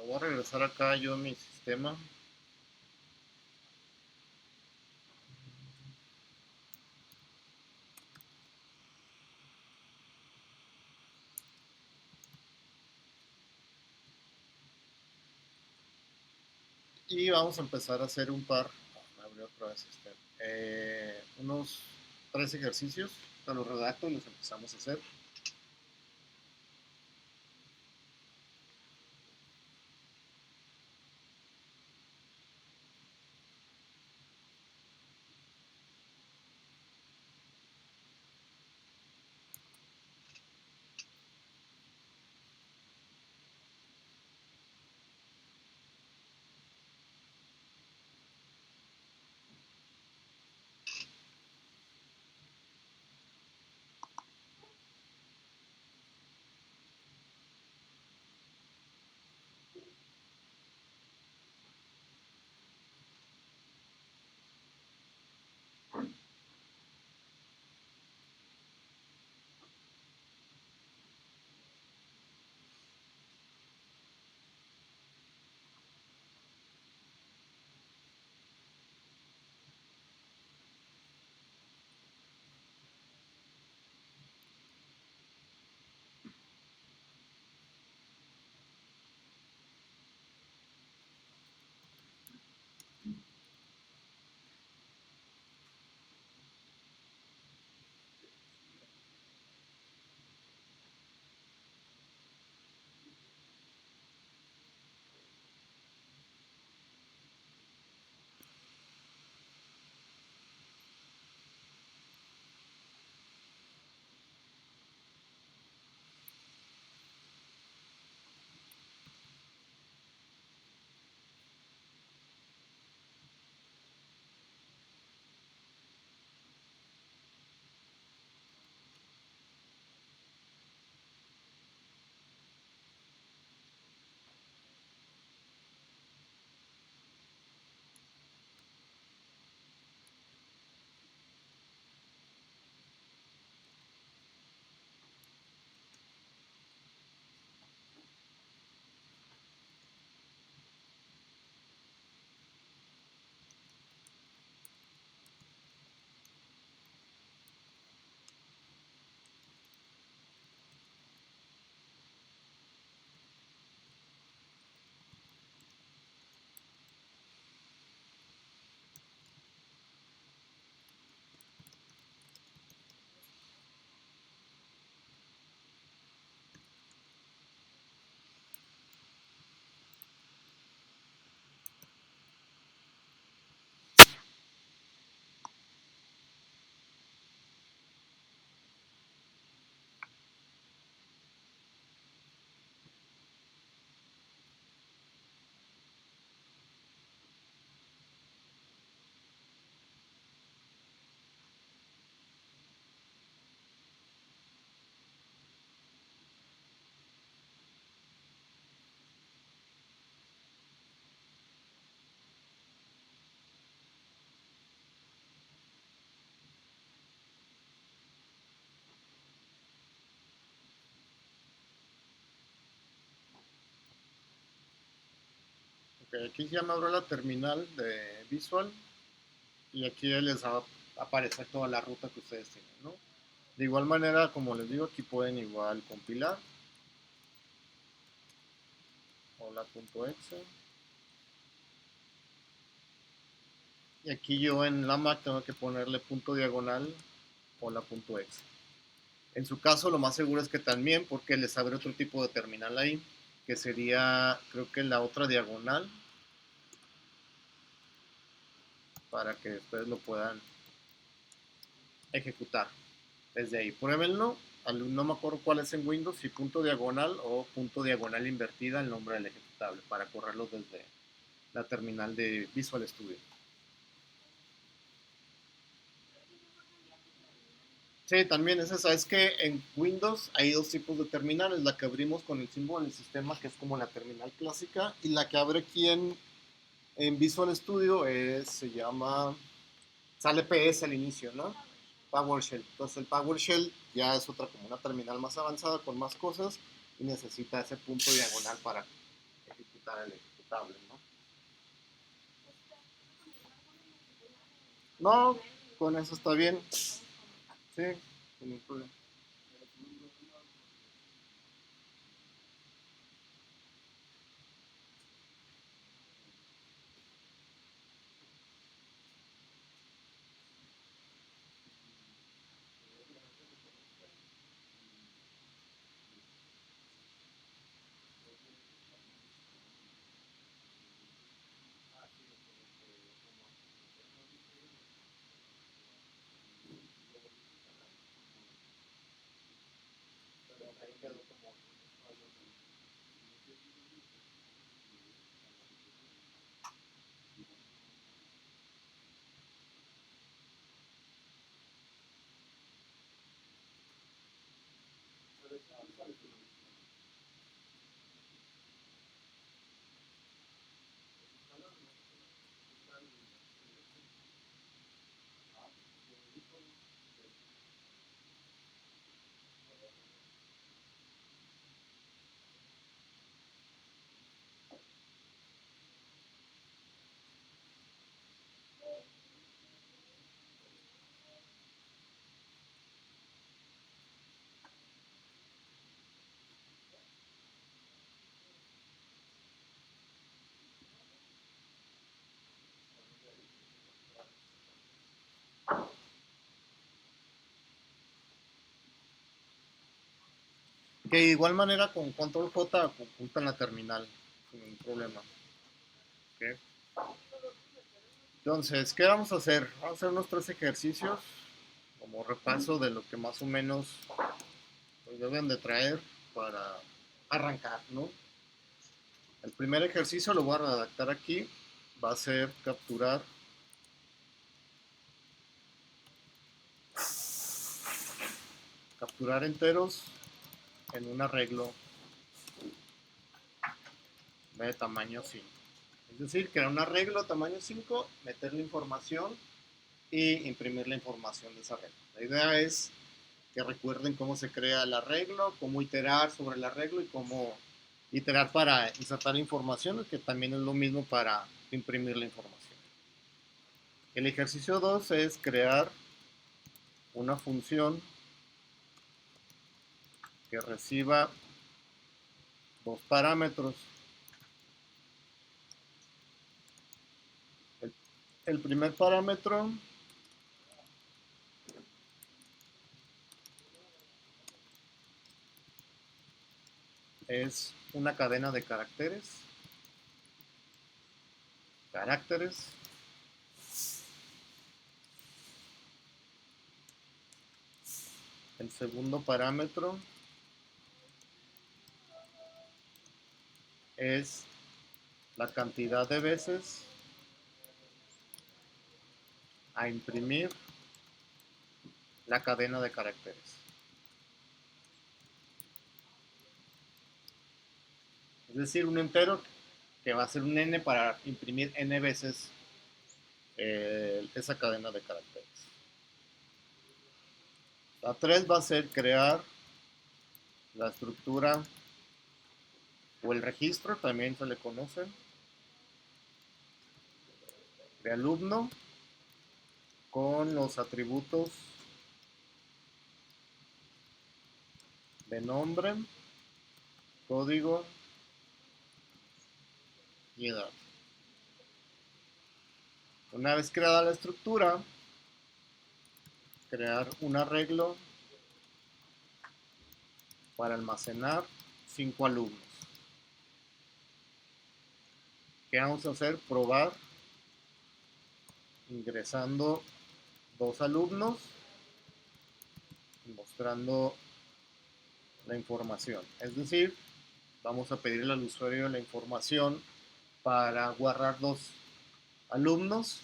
S1: Bueno, voy a regresar acá yo a mi sistema. Y vamos a empezar a hacer un par, me abrió otra vez unos 3 ejercicios, te los redacto y los empezamos a hacer. Okay, aquí ya me abrió la terminal de Visual y aquí les va a aparecer toda la ruta que ustedes tienen, ¿no? De igual manera, como les digo, aquí pueden igual compilar. Hola.exe. Y aquí yo en la Mac tengo que ponerle punto diagonal hola.exe. En su caso, lo más seguro es que también, porque les abre otro tipo de terminal ahí, que sería, creo que la otra diagonal, para que ustedes lo puedan ejecutar desde ahí. Pruébenlo. No me acuerdo cuál es en Windows, si punto diagonal o punto diagonal invertida el nombre del ejecutable, para correrlo desde la terminal de Visual Studio. Sí, también es esa. Es que en Windows hay dos tipos de terminales. La que abrimos con el símbolo del sistema, que es como la terminal clásica, y la que abre aquí en Visual Studio se llama, sale PS al inicio, ¿no? PowerShell. Entonces el PowerShell ya es otra como una terminal más avanzada con más cosas y necesita ese punto diagonal para ejecutar el ejecutable, ¿no? No, con eso está bien. Sí, sin ningún problema. Que de igual manera con control J ocultan la terminal sin ningún problema. ¿Okay? Entonces, ¿qué vamos a hacer? Vamos a hacer unos 3 ejercicios como repaso de lo que más o menos pues, deben de traer para arrancar, ¿no? El primer ejercicio lo voy a redactar aquí. Va a ser capturar enteros en un arreglo de tamaño 5. Es decir, crear un arreglo tamaño 5, meter la información y imprimir la información de ese arreglo. La idea es que recuerden cómo se crea el arreglo, cómo iterar sobre el arreglo y cómo iterar para insertar información, que también es lo mismo para imprimir la información. El ejercicio 2 es crear una función que reciba 2 parámetros. El primer parámetro es una cadena de caracteres. El segundo parámetro es la cantidad de veces a imprimir la cadena de caracteres. Es decir, un entero que va a ser un n para imprimir n veces esa cadena de caracteres. La 3 va a ser crear la estructura o el registro, también se le conoce, de alumno con los atributos de nombre, código y edad. Una vez creada la estructura, crear un arreglo para almacenar 5 alumnos. ¿Qué vamos a hacer? Probar ingresando 2 alumnos y mostrando la información. Es decir, vamos a pedirle al usuario la información para guardar 2 alumnos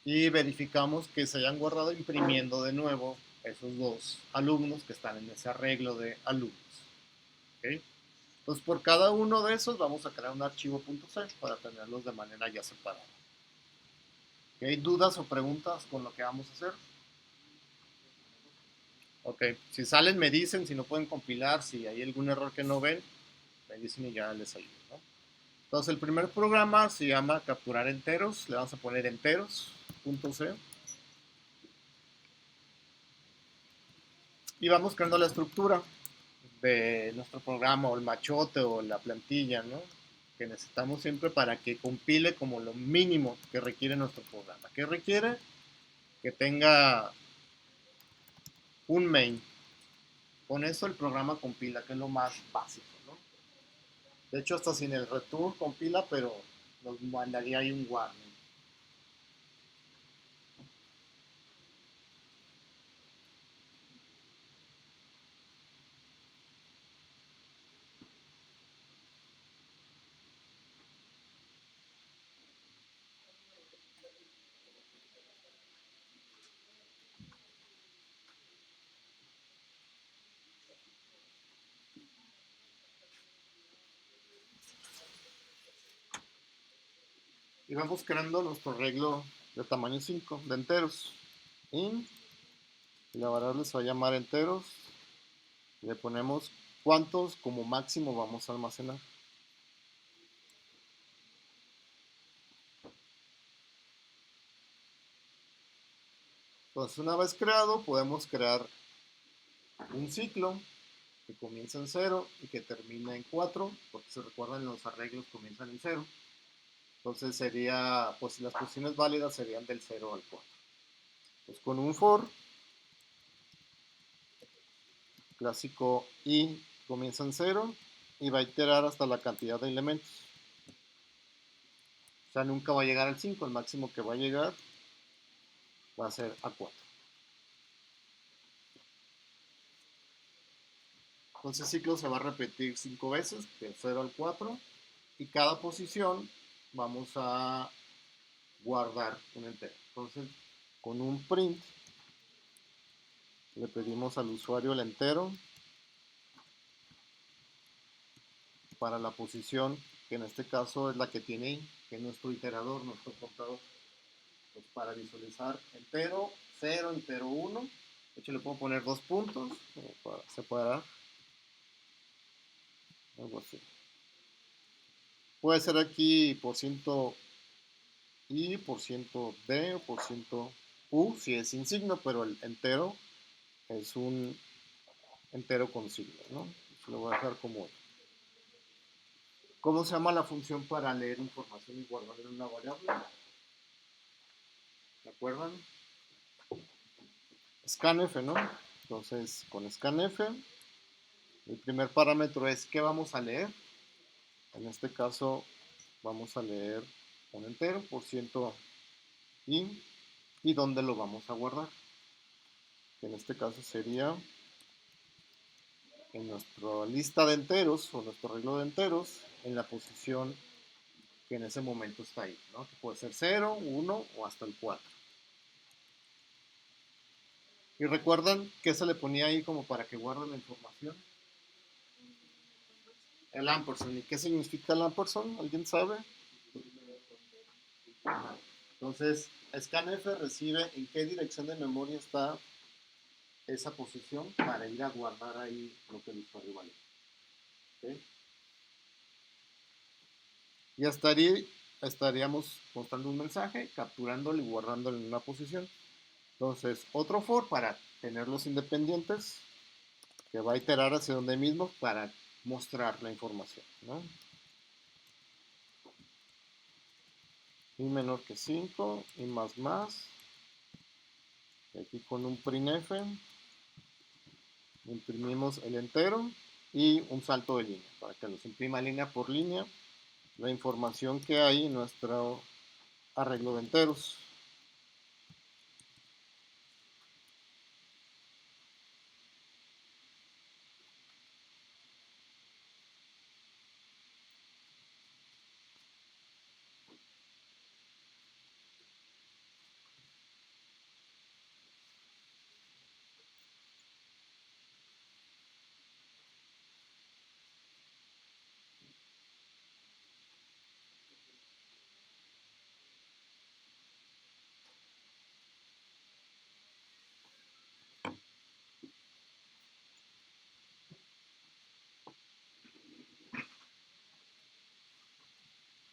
S1: y verificamos que se hayan guardado imprimiendo de nuevo esos 2 alumnos que están en ese arreglo de alumnos. ¿Okay? Entonces, por cada uno de esos vamos a crear un archivo .c para tenerlos de manera ya separada. ¿Okay? ¿Dudas o preguntas con lo que vamos a hacer? Ok, si salen me dicen, si no pueden compilar, si hay algún error que no ven, me dicen y ya les ayudo, ¿no? Entonces el primer programa se llama capturar enteros, le vamos a poner enteros.c y vamos creando la estructura de nuestro programa o el machote o la plantilla, ¿no? Que necesitamos siempre para que compile como lo mínimo que requiere nuestro programa. ¿Qué requiere? Que tenga un main. Con eso el programa compila, que es lo más básico, ¿no? De hecho, hasta sin el return compila, pero nos mandaría ahí un warning. Y vamos creando nuestro arreglo de tamaño 5 de enteros. Y la variable se va a llamar enteros. Le ponemos cuántos como máximo vamos a almacenar. Entonces, una vez creado, podemos crear un ciclo que comienza en 0 y que termina en 4, porque se recuerdan los arreglos comienzan en 0. Entonces sería, pues las posiciones válidas serían del 0 al 4. Pues con un for clásico i comienza en 0 y va a iterar hasta la cantidad de elementos. O sea, nunca va a llegar al 5, el máximo que va a llegar va a ser a 4. Entonces el ciclo se va a repetir 5 veces, del 0 al 4, y cada posición vamos a guardar un entero. Entonces, con un print le pedimos al usuario el entero para la posición, que en este caso es la que tiene ahí, que es nuestro iterador, nuestro contador. Pues para visualizar entero 0, entero 1, de hecho le puedo poner 2 puntos para separar, algo así. Puede ser aquí por ciento i, por ciento d o por ciento u si es sin signo, pero el entero es un entero con signo, ¿no? Lo voy a dejar como. ¿Cómo se llama la función para leer información y guardar en una variable? ¿Se acuerdan? Scanf, ¿no? Entonces, con scanf, el primer parámetro es qué vamos a leer. En este caso, vamos a leer un entero, por ciento y dónde lo vamos a guardar. Que en este caso sería en nuestra lista de enteros o nuestro arreglo de enteros en la posición que en ese momento está ahí, ¿no? Que puede ser 0, 1 o hasta el 4. Y recuerdan que se le ponía ahí como para que guarde la información. El ampersand. ¿Y qué significa el ampersand? ¿Alguien sabe? Entonces, scanf recibe en qué dirección de memoria está esa posición para ir a guardar ahí lo que el usuario vale. ¿Okay? Ya estaríamos mostrando un mensaje, capturándolo y guardándolo en una posición. Entonces, otro for para tenerlos independientes, que va a iterar hacia donde mismo para mostrar la información, ¿no? Y menor que 5, y más. Y aquí con un printf imprimimos el entero y un salto de línea, para que nos imprima línea por línea la información que hay en nuestro arreglo de enteros.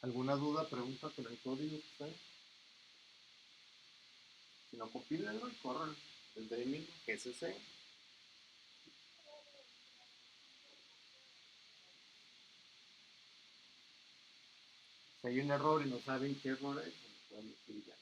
S1: ¿Alguna duda, pregunta con el código que está ahí? Si no, compílenlo y corran desde ahí mismo, GCC. Si hay un error y no saben qué error es, pueden decir ya.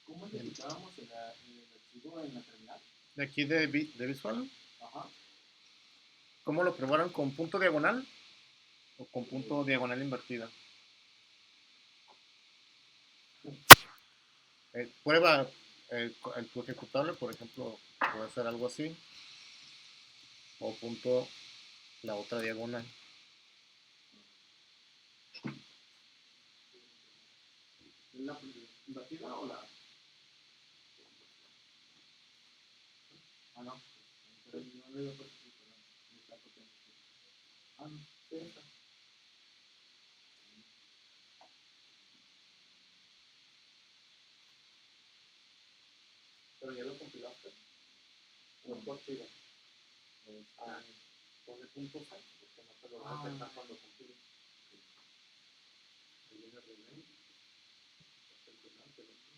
S2: ¿Cómo editábamos el archivo en la terminal?
S1: De aquí de Visual.
S2: Ajá.
S1: ¿Cómo lo probaron? ¿Con punto diagonal o con punto diagonal invertida? Prueba tu ejecutable, por ejemplo, puede ser algo así, o punto la otra diagonal.
S2: ¿La invertida o la? Ah, no. Pero no le doy Ah, no. Sí, está.
S1: Pero ya lo compilaste. No es contigo. Pone punto C, porque no te lo va a detectar cuando compiles. Ahí viene el rename. Hasta el final te lo pone.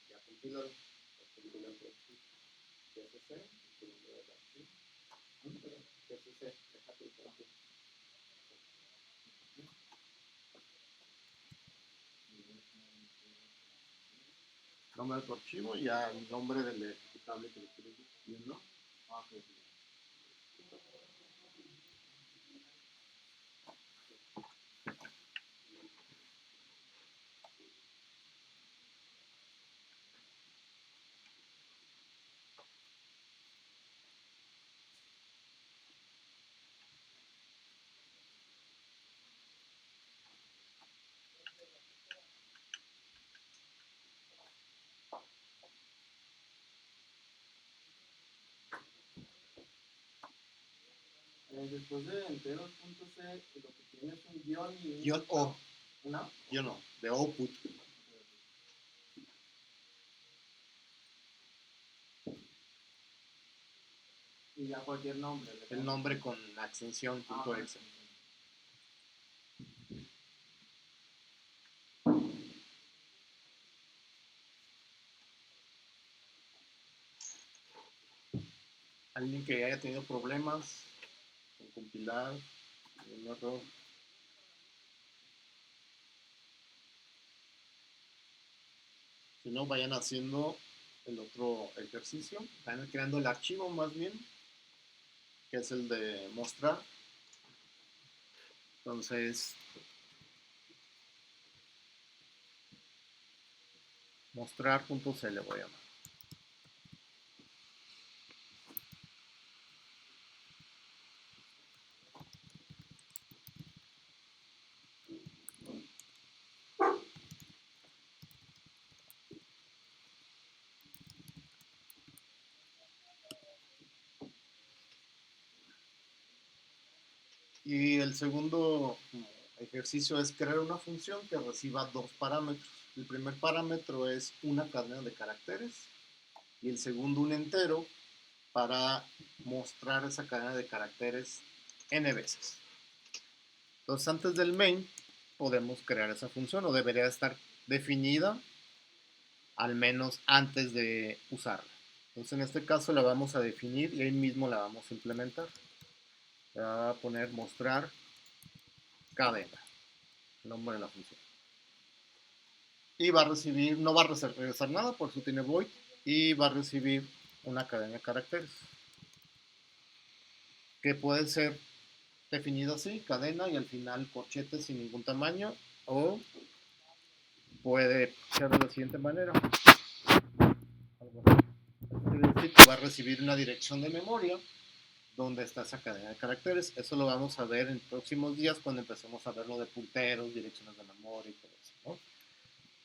S1: Ya compílalo. Compila el archivo. CSC, tu nombre del archivo. CSC, déjate el archivo. Nombre de tu archivo y ya el nombre del ejecutable que lo quieres viendo.
S2: Ah, ok. Después de enteros.c, lo que tiene es un guión y un...
S1: Guión O.
S2: ¿Una?
S1: Guión O, de output.
S2: Y ya cualquier nombre.
S1: El nombre con la extensión .exe. Alguien que haya tenido problemas con compilar, un error. Si no, vayan haciendo el otro ejercicio. Vayan creando el archivo más bien, que es el de mostrar. Entonces, mostrar.c le voy a llamar. Y el segundo ejercicio es crear una función que reciba dos parámetros. El primer parámetro es una cadena de caracteres y el segundo un entero para mostrar esa cadena de caracteres n veces. Entonces antes del main podemos crear esa función o debería estar definida al menos antes de usarla. Entonces en este caso la vamos a definir y ahí mismo la vamos a implementar. Le voy a poner mostrar cadena, el nombre de la función. Y va a recibir, no va a regresar nada, por eso tiene void, y va a recibir una cadena de caracteres. Que puede ser definida así, cadena, y al final corchete sin ningún tamaño, o puede ser de la siguiente manera. Quiere decir que va a recibir una dirección de memoria donde está esa cadena de caracteres. Eso lo vamos a ver en próximos días cuando empecemos a ver lo de punteros, direcciones de memoria y todo eso, ¿no?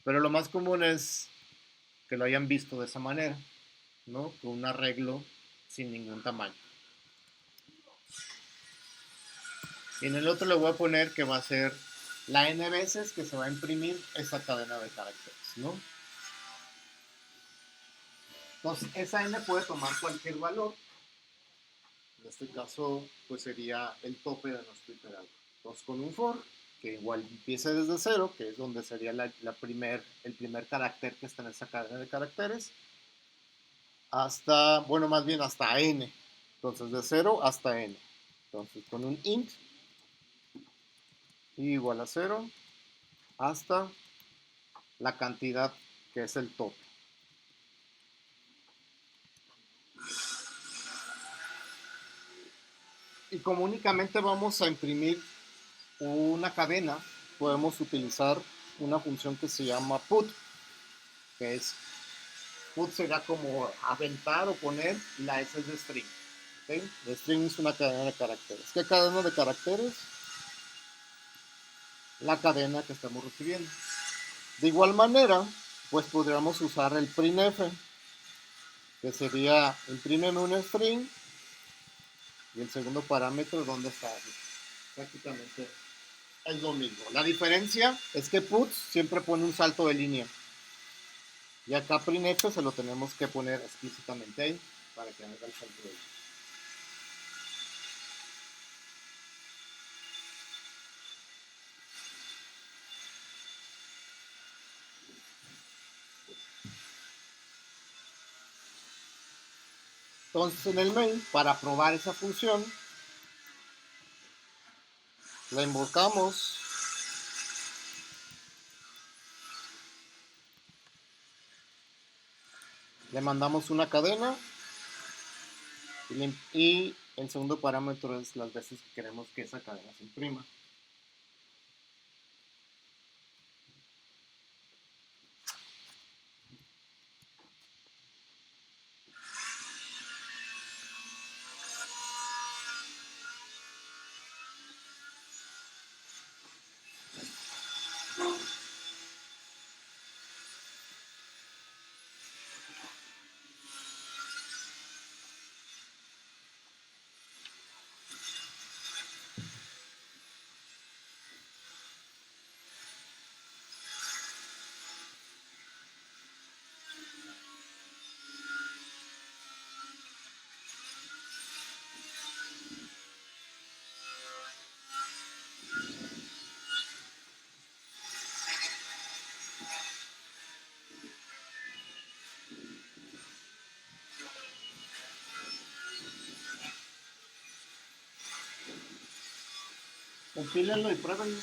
S1: Pero lo más común es que lo hayan visto de esa manera, ¿no? Con un arreglo sin ningún tamaño. Y en el otro le voy a poner que va a ser la n veces que se va a imprimir esa cadena de caracteres, ¿no? Entonces, esa n puede tomar cualquier valor. En este caso, pues sería el tope de nuestro iterador. Entonces, con un for, que igual empiece desde 0, que es donde sería el primer carácter que está en esa cadena de caracteres, hasta, bueno, más bien hasta n. Entonces, de 0 hasta n. Entonces, con un int igual a 0 hasta la cantidad que es el tope. Y como únicamente vamos a imprimir una cadena, podemos utilizar una función que se llama put, que es put será como aventar o poner, y la S es de string. ¿Okay? De string es una cadena de caracteres. ¿Qué cadena de caracteres? La cadena que estamos recibiendo. De igual manera, pues podríamos usar el printf, que sería imprímeme un string y el segundo parámetro, ¿dónde está? Prácticamente es lo mismo. La diferencia es que put siempre pone un salto de línea. Y acá printf se lo tenemos que poner explícitamente ahí para que haga el salto de línea. Entonces en el main, para probar esa función, la invocamos, le mandamos una cadena y el segundo parámetro es las veces que queremos que esa cadena se imprima. Compílenlo y pruébenlo.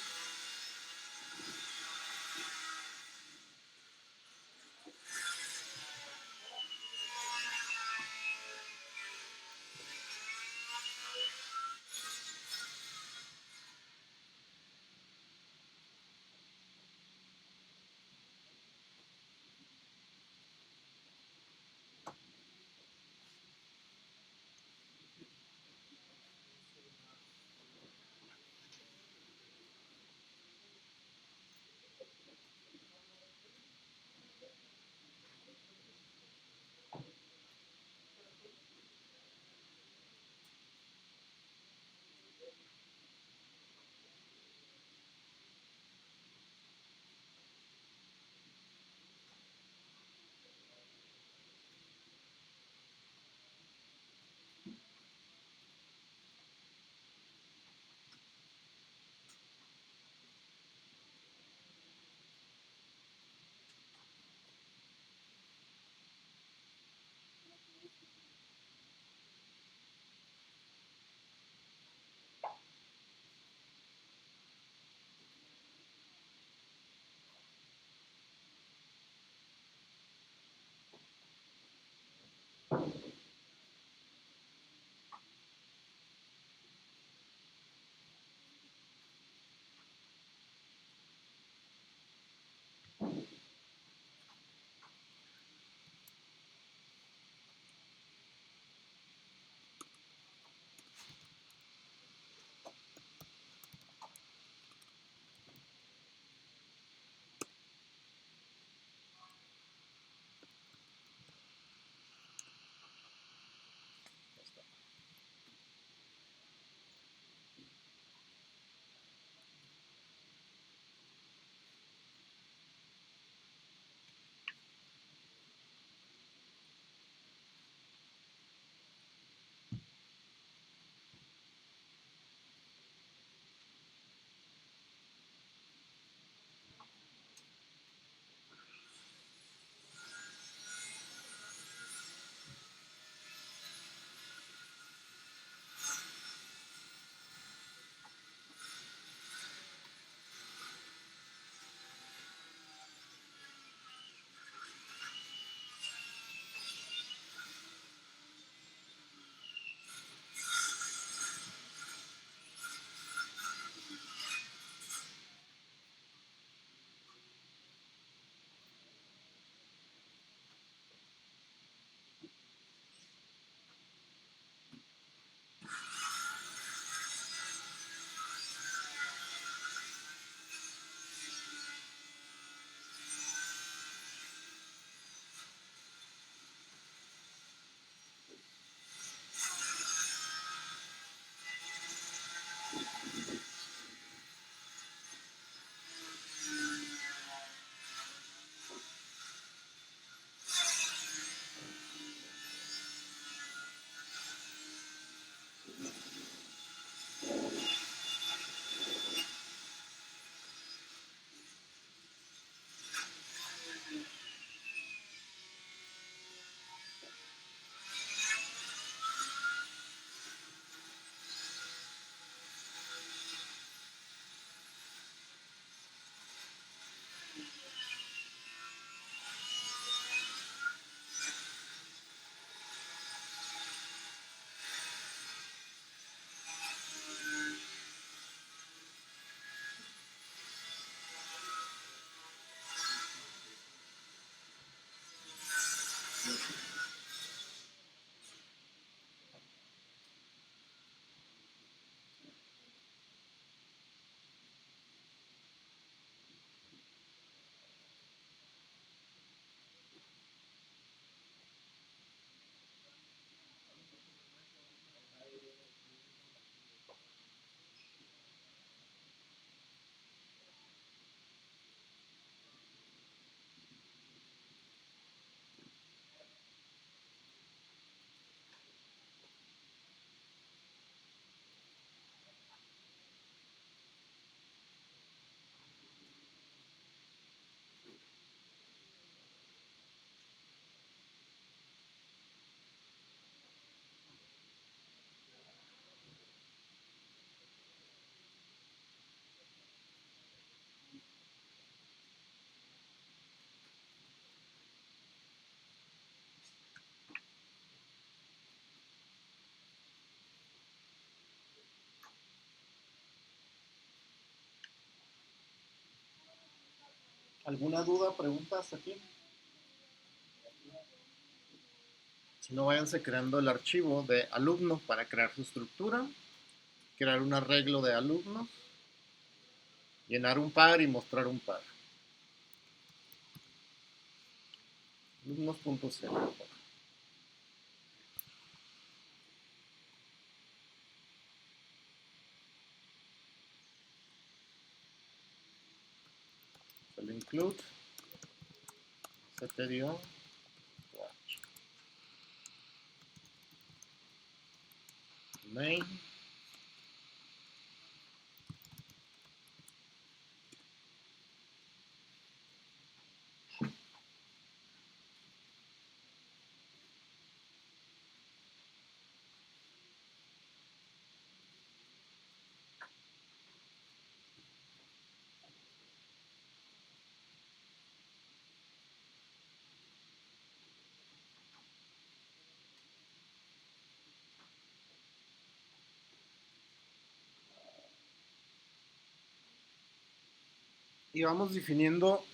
S1: ¿Alguna duda, preguntas aquí? Si no, váyanse creando el archivo de alumno para crear su estructura, crear un arreglo de alumnos, llenar un par y mostrar un par. Alumnos.c. El include ctdio main. Y vamos definiendo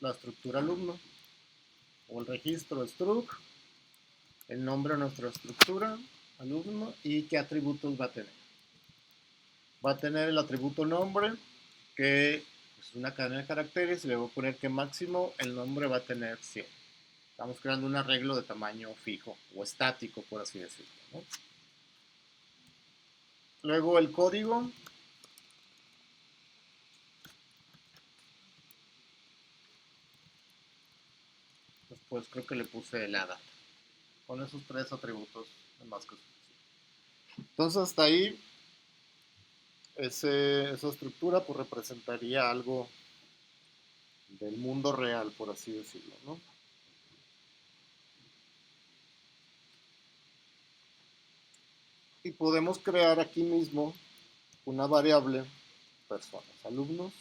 S1: la estructura alumno o el registro struct, el nombre de nuestra estructura alumno y qué atributos va a tener. Va a tener el atributo nombre, que es una cadena de caracteres, y le voy a poner que máximo el nombre va a tener 100. Estamos creando un arreglo de tamaño fijo o estático, por así decirlo, ¿no? Luego el código. Después creo que le puse el ADA. Con esos tres atributos es más que suficiente. Entonces hasta ahí esa estructura pues representaría algo del mundo real, por así decirlo, ¿no? Y podemos crear aquí mismo una variable personas, alumnos,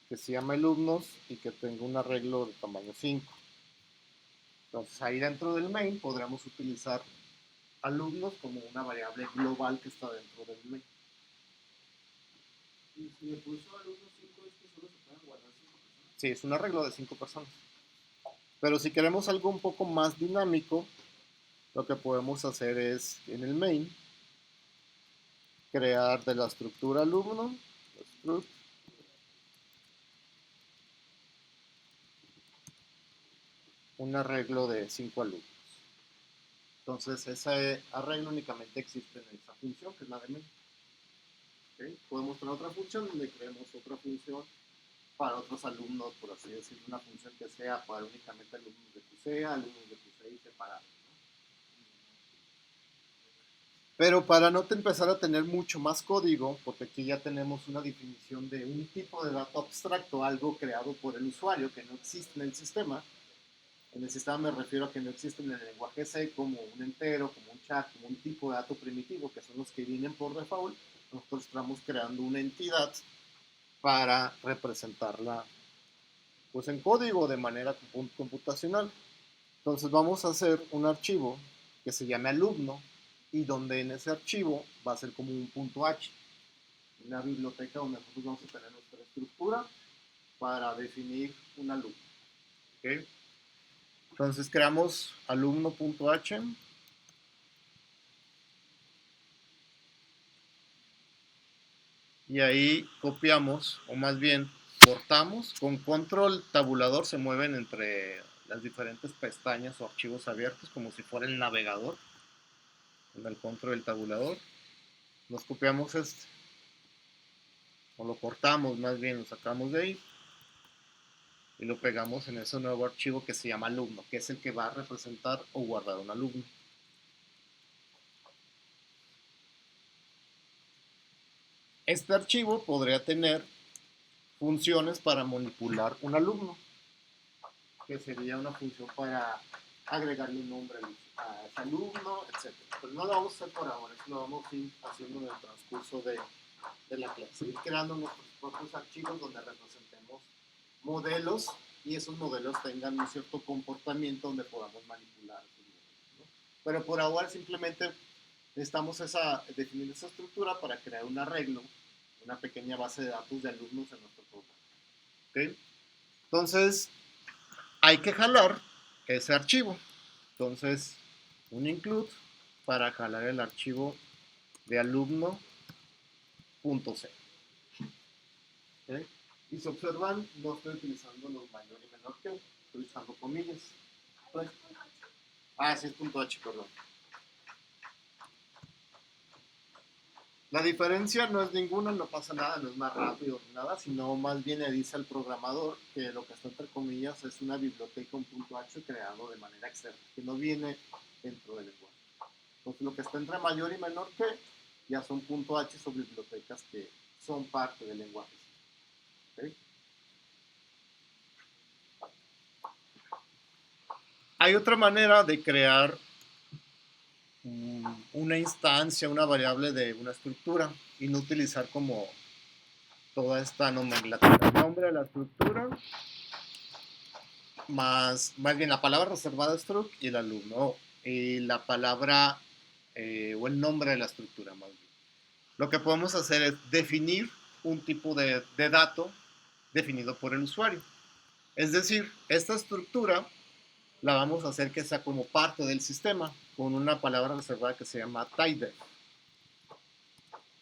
S1: que se llama alumnos y que tenga un arreglo de tamaño 5. Entonces ahí dentro del main podremos utilizar alumnos como una variable global que está dentro del main.
S2: Y si le puso alumnos 5 es que solo se pueden guardar 5 personas.
S1: Sí, es un arreglo de 5 personas. Pero si queremos algo un poco más dinámico, lo que podemos hacer es en el main crear de la estructura alumno, struct, un arreglo de 5 alumnos. Entonces ese arreglo únicamente existe en esa función, que es la de main. ¿Okay? Podemos crear otra función donde creemos otra función para otros alumnos, por así decirlo, una función que sea para únicamente alumnos de QCEA, alumnos de QCI separados. Pero para no empezar a tener mucho más código, porque aquí ya tenemos una definición de un tipo de dato abstracto, algo creado por el usuario que no existe en el sistema. En el sistema me refiero a que no existe en el lenguaje C como un entero, como un chat, como un tipo de dato primitivo, que son los que vienen por default. Nosotros estamos creando una entidad para representarla pues en código de manera computacional. Entonces vamos a hacer un archivo que se llame alumno y donde en ese archivo va a ser como un punto H, una biblioteca donde nosotros vamos a tener nuestra estructura para definir un alumno. ¿Okay? Entonces creamos alumno.h y ahí copiamos, o más bien cortamos, con control tabulador se mueven entre las diferentes pestañas o archivos abiertos como si fuera el navegador, en el control del tabulador. Nos copiamos este, o lo cortamos más bien, lo sacamos de ahí y lo pegamos en ese nuevo archivo que se llama alumno, que es el que va a representar o guardar un alumno. Este archivo podría tener funciones para manipular un alumno, que sería una función para agregarle un nombre a ese alumno, etc. Pero no lo vamos a hacer por ahora, eso lo vamos a ir haciendo en el transcurso de la clase, ir creando nuestros propios archivos donde representemos modelos y esos modelos tengan un cierto comportamiento donde podamos manipular esos modelos, ¿no? Pero por ahora simplemente necesitamos definir esa estructura para crear un arreglo, una pequeña base de datos de alumnos en nuestro programa. ¿ok? Entonces, hay que jalar ese archivo. Entonces, un include para jalar el archivo de alumno.c. ¿Okay? Y si observan, no estoy utilizando los mayor y menor que, estoy usando comillas. Pues, sí, es punto H, perdón. La diferencia no es ninguna, no pasa nada, no es más rápido ni nada, sino más bien le dice al programador que lo que está entre comillas es una biblioteca, un punto H creado de manera externa, que no viene dentro del lenguaje. Entonces lo que está entre mayor y menor que ya son punto H o bibliotecas que son parte del lenguaje. ¿Okay? Hay otra manera de crear una instancia, una variable de una estructura y no utilizar como toda esta nomenclatura. El nombre de la estructura más bien la palabra reservada struct y el alumno y la palabra o el nombre de la estructura más bien. Lo que podemos hacer es definir un tipo de dato definido por el usuario. Es decir, esta estructura la vamos a hacer que sea como parte del sistema con una palabra reservada que se llama typedef.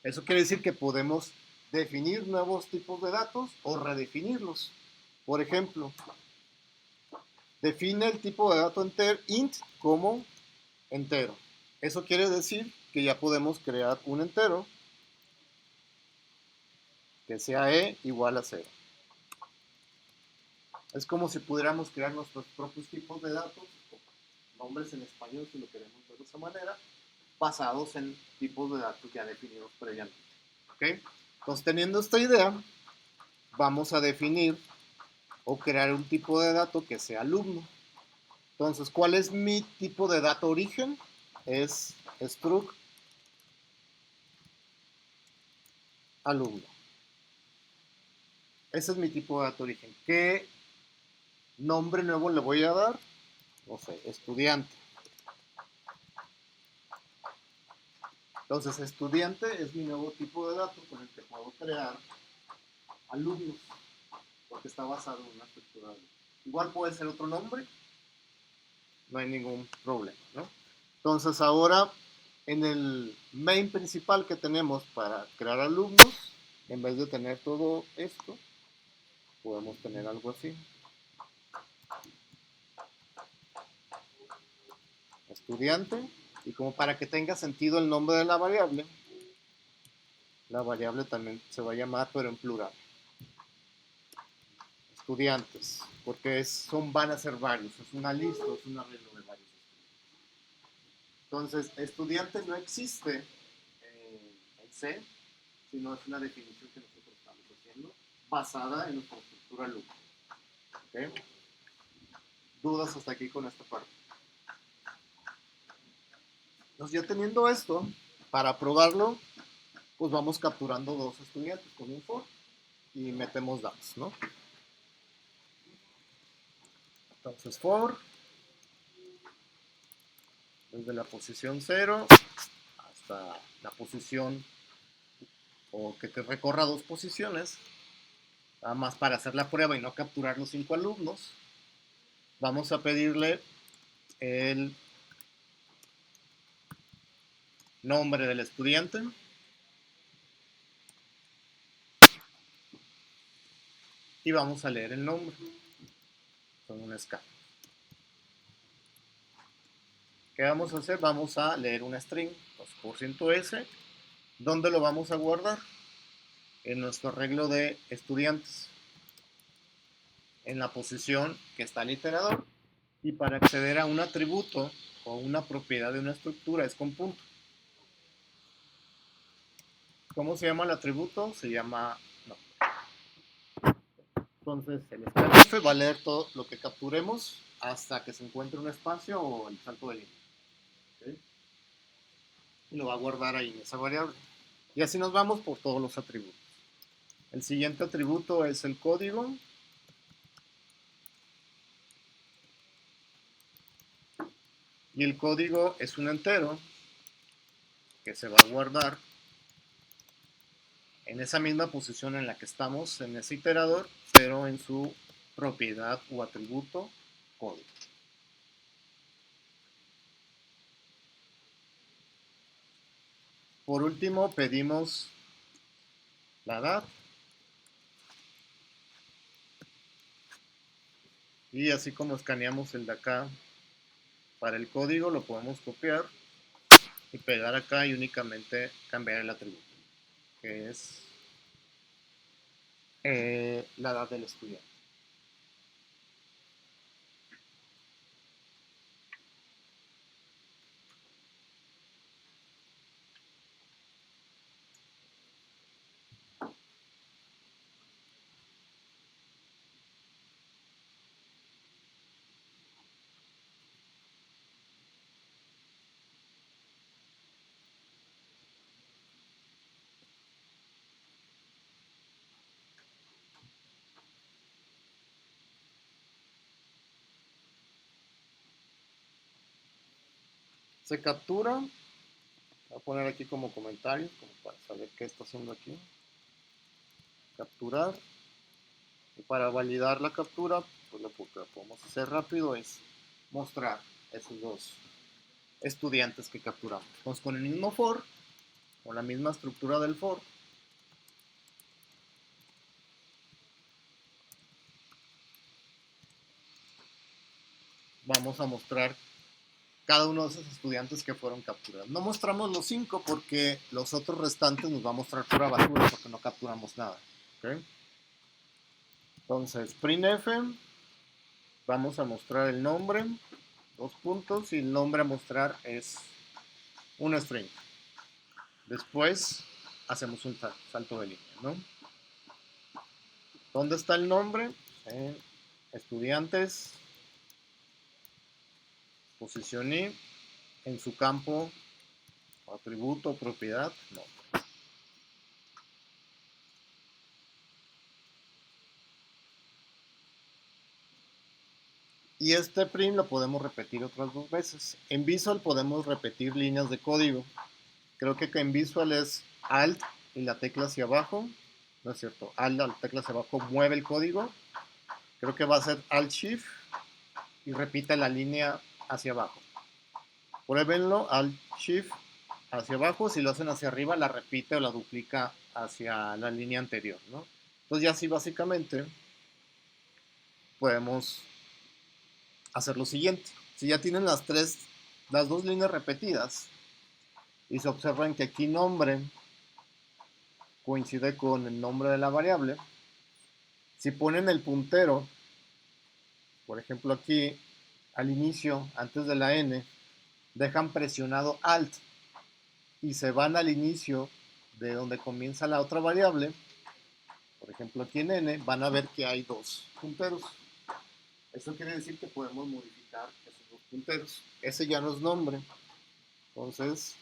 S1: Eso quiere decir que podemos definir nuevos tipos de datos o redefinirlos. Por ejemplo, define el tipo de dato int como entero. Eso quiere decir que ya podemos crear un entero que sea e igual a 0. Es como si pudiéramos crear nuestros propios tipos de datos, nombres en español si lo queremos ver de esa manera, basados en tipos de datos ya definidos previamente. ¿Okay? Entonces, teniendo esta idea, vamos a definir o crear un tipo de dato que sea alumno. Entonces, ¿cuál es mi tipo de dato origen? Es struct alumno. Ese es mi tipo de dato origen. ¿Qué nombre nuevo le voy a dar? No sé, estudiante. Entonces, estudiante es mi nuevo tipo de dato con el que puedo crear alumnos, porque está basado en una estructura. Igual puede ser otro nombre, no hay ningún problema, ¿no? Entonces, ahora en el main principal que tenemos para crear alumnos, en vez de tener todo esto, podemos tener algo así. Estudiante, y como para que tenga sentido el nombre de la variable también se va a llamar, pero en plural. Estudiantes, porque van a ser varios, es una lista, es un arreglo de varios. Entonces, estudiante no existe en C, sino es una definición que nosotros estamos haciendo basada en nuestra estructura alumno. ¿Okay? ¿Dudas hasta aquí con esta parte? Entonces, ya teniendo esto, para probarlo, pues vamos capturando dos estudiantes con un for y metemos datos, ¿no? Entonces, for, desde la posición 0 hasta la posición, o que recorra dos posiciones, nada más para hacer la prueba y no capturar los 5 alumnos, vamos a pedirle el nombre del estudiante y vamos a leer el nombre con una escala. ¿Qué vamos a hacer? Vamos a leer una string, 2%s. ¿Dónde lo vamos a guardar? En nuestro arreglo de estudiantes, en la posición que está el iterador, y para acceder a un atributo o una propiedad de una estructura es con punto. ¿Cómo se llama el atributo? Se llama no. Entonces el scanf va a leer todo lo que capturemos hasta que se encuentre un espacio o el salto de línea. ¿Okay? Y lo va a guardar ahí en esa variable. Y así nos vamos por todos los atributos. El siguiente atributo es el código. Y el código es un entero que se va a guardar en esa misma posición en la que estamos, en ese iterador, pero en su propiedad o atributo código. Por último, pedimos la edad. Y así como escaneamos el de acá para el código, lo podemos copiar y pegar acá y únicamente cambiar el atributo, que es la edad del estudiante. Se captura, voy a poner aquí como comentarios, como para saber qué está haciendo aquí. Capturar. Y para validar la captura, pues lo que podemos hacer rápido es mostrar esos dos estudiantes que capturamos. Entonces con el mismo for, con la misma estructura del for, vamos a mostrar cada uno de esos estudiantes que fueron capturados. No mostramos los 5 porque los otros restantes nos va a mostrar pura basura porque no capturamos nada. ¿Okay? Entonces, printf, vamos a mostrar el nombre, 2 puntos, y el nombre a mostrar es un string. Después hacemos un salto de línea, ¿no? ¿Dónde está el nombre? En estudiantes, posición i, en su campo, atributo, propiedad, no. Y este print lo podemos repetir otras 2 veces. En Visual podemos repetir líneas de código. Creo que en Visual es Alt y la tecla hacia abajo. No es cierto, Alt, la tecla hacia abajo mueve el código. Creo que va a ser Alt Shift y repite la línea hacia abajo. Pruébenlo, Alt Shift hacia abajo. Si lo hacen hacia arriba, la repite o la duplica hacia la línea anterior, ¿no? Entonces ya así básicamente podemos hacer lo siguiente. Si ya tienen las 2 líneas repetidas y se observan que aquí nombre coincide con el nombre de la variable, si ponen el puntero, por ejemplo aquí al inicio, antes de la n, dejan presionado Alt y se van al inicio de donde comienza la otra variable, por ejemplo aquí en n, van a ver que hay 2 punteros. Eso quiere decir que podemos modificar esos 2 punteros. Ese ya no es nombre. Entonces,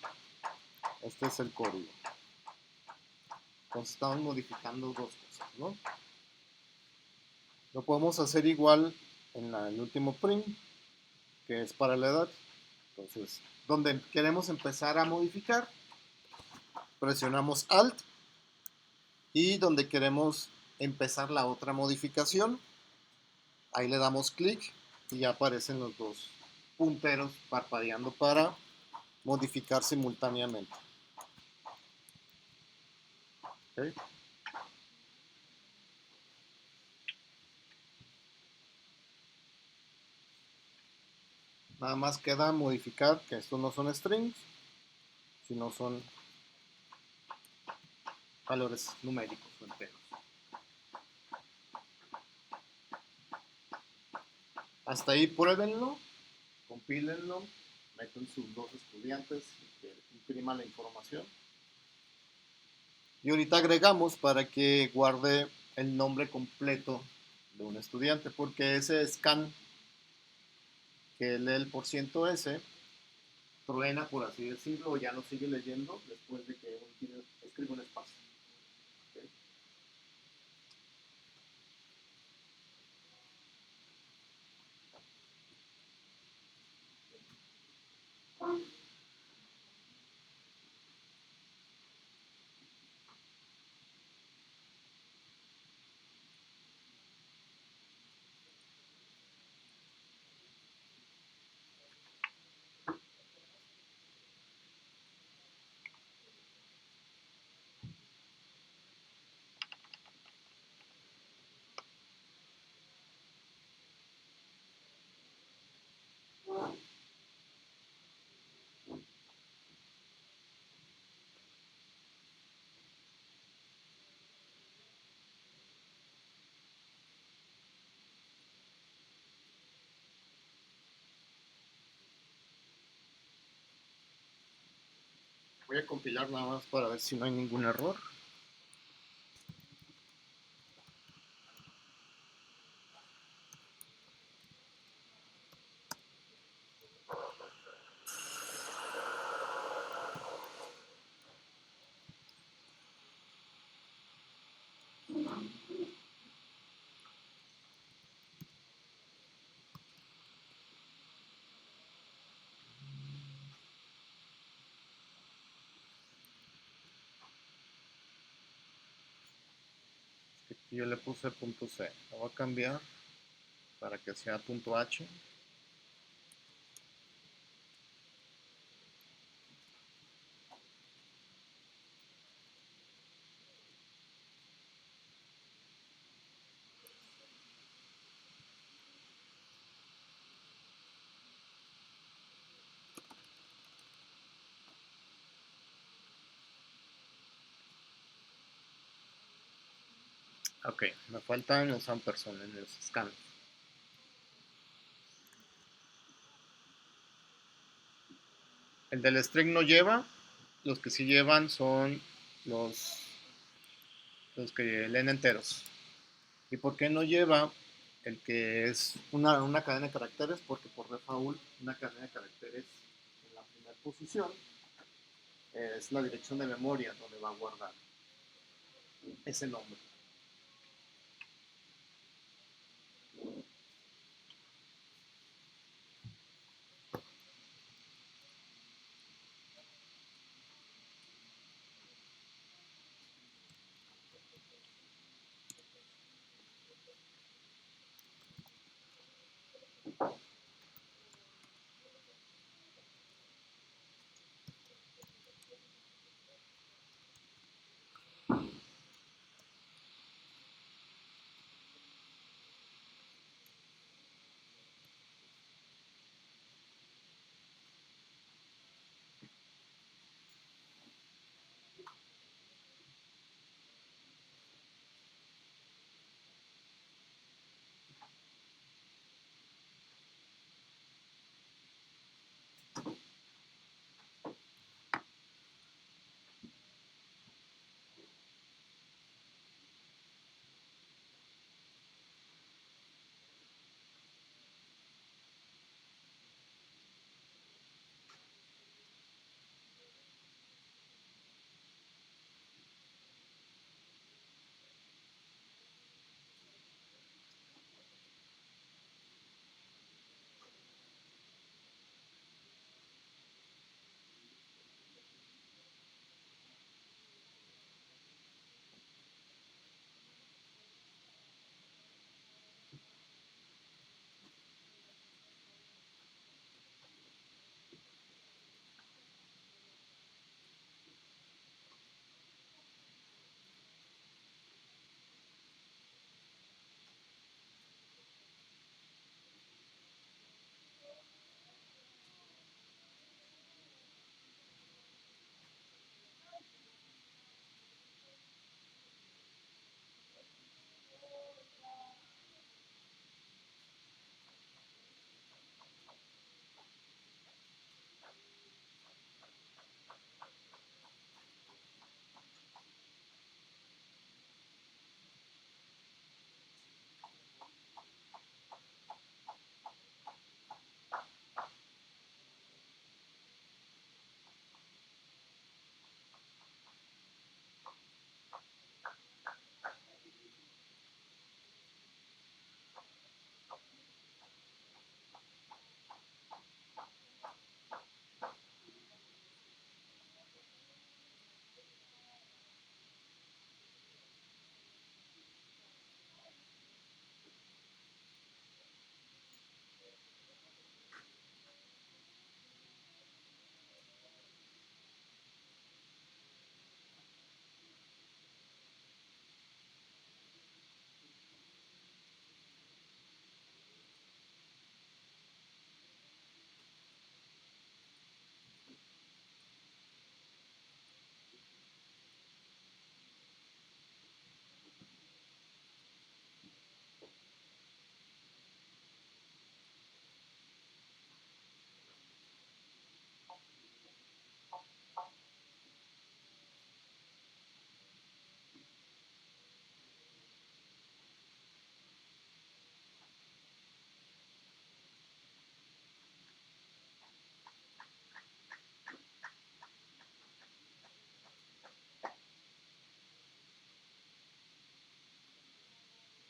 S1: este es el código. Entonces estamos modificando 2 cosas, ¿no? Lo podemos hacer igual en el último print, que es para la edad. Entonces, donde queremos empezar a modificar, presionamos Alt, y donde queremos empezar la otra modificación, ahí le damos clic y ya aparecen los 2 punteros parpadeando para modificar simultáneamente. ¿Okay? Nada más queda modificar que estos no son strings, sino son valores numéricos o enteros. Hasta ahí pruébenlo, compílenlo, meten sus 2 estudiantes que impriman la información. Y ahorita agregamos para que guarde el nombre completo de un estudiante, porque ese scan que lee el %s truena, por así decirlo, o ya no sigue leyendo después de que escribe un espacio. Voy a compilar nada más para ver si no hay ningún error. Aquí yo le puse punto C. Lo voy a cambiar para que sea punto H. Ok, me faltan los ampersand en los scans. El del string no lleva, los que sí llevan son los que leen enteros. ¿Y por qué no lleva el que es una cadena de caracteres? Porque por default una cadena de caracteres en la primera posición es la dirección de memoria donde va a guardar ese nombre.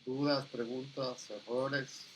S1: dudas, preguntas, errores.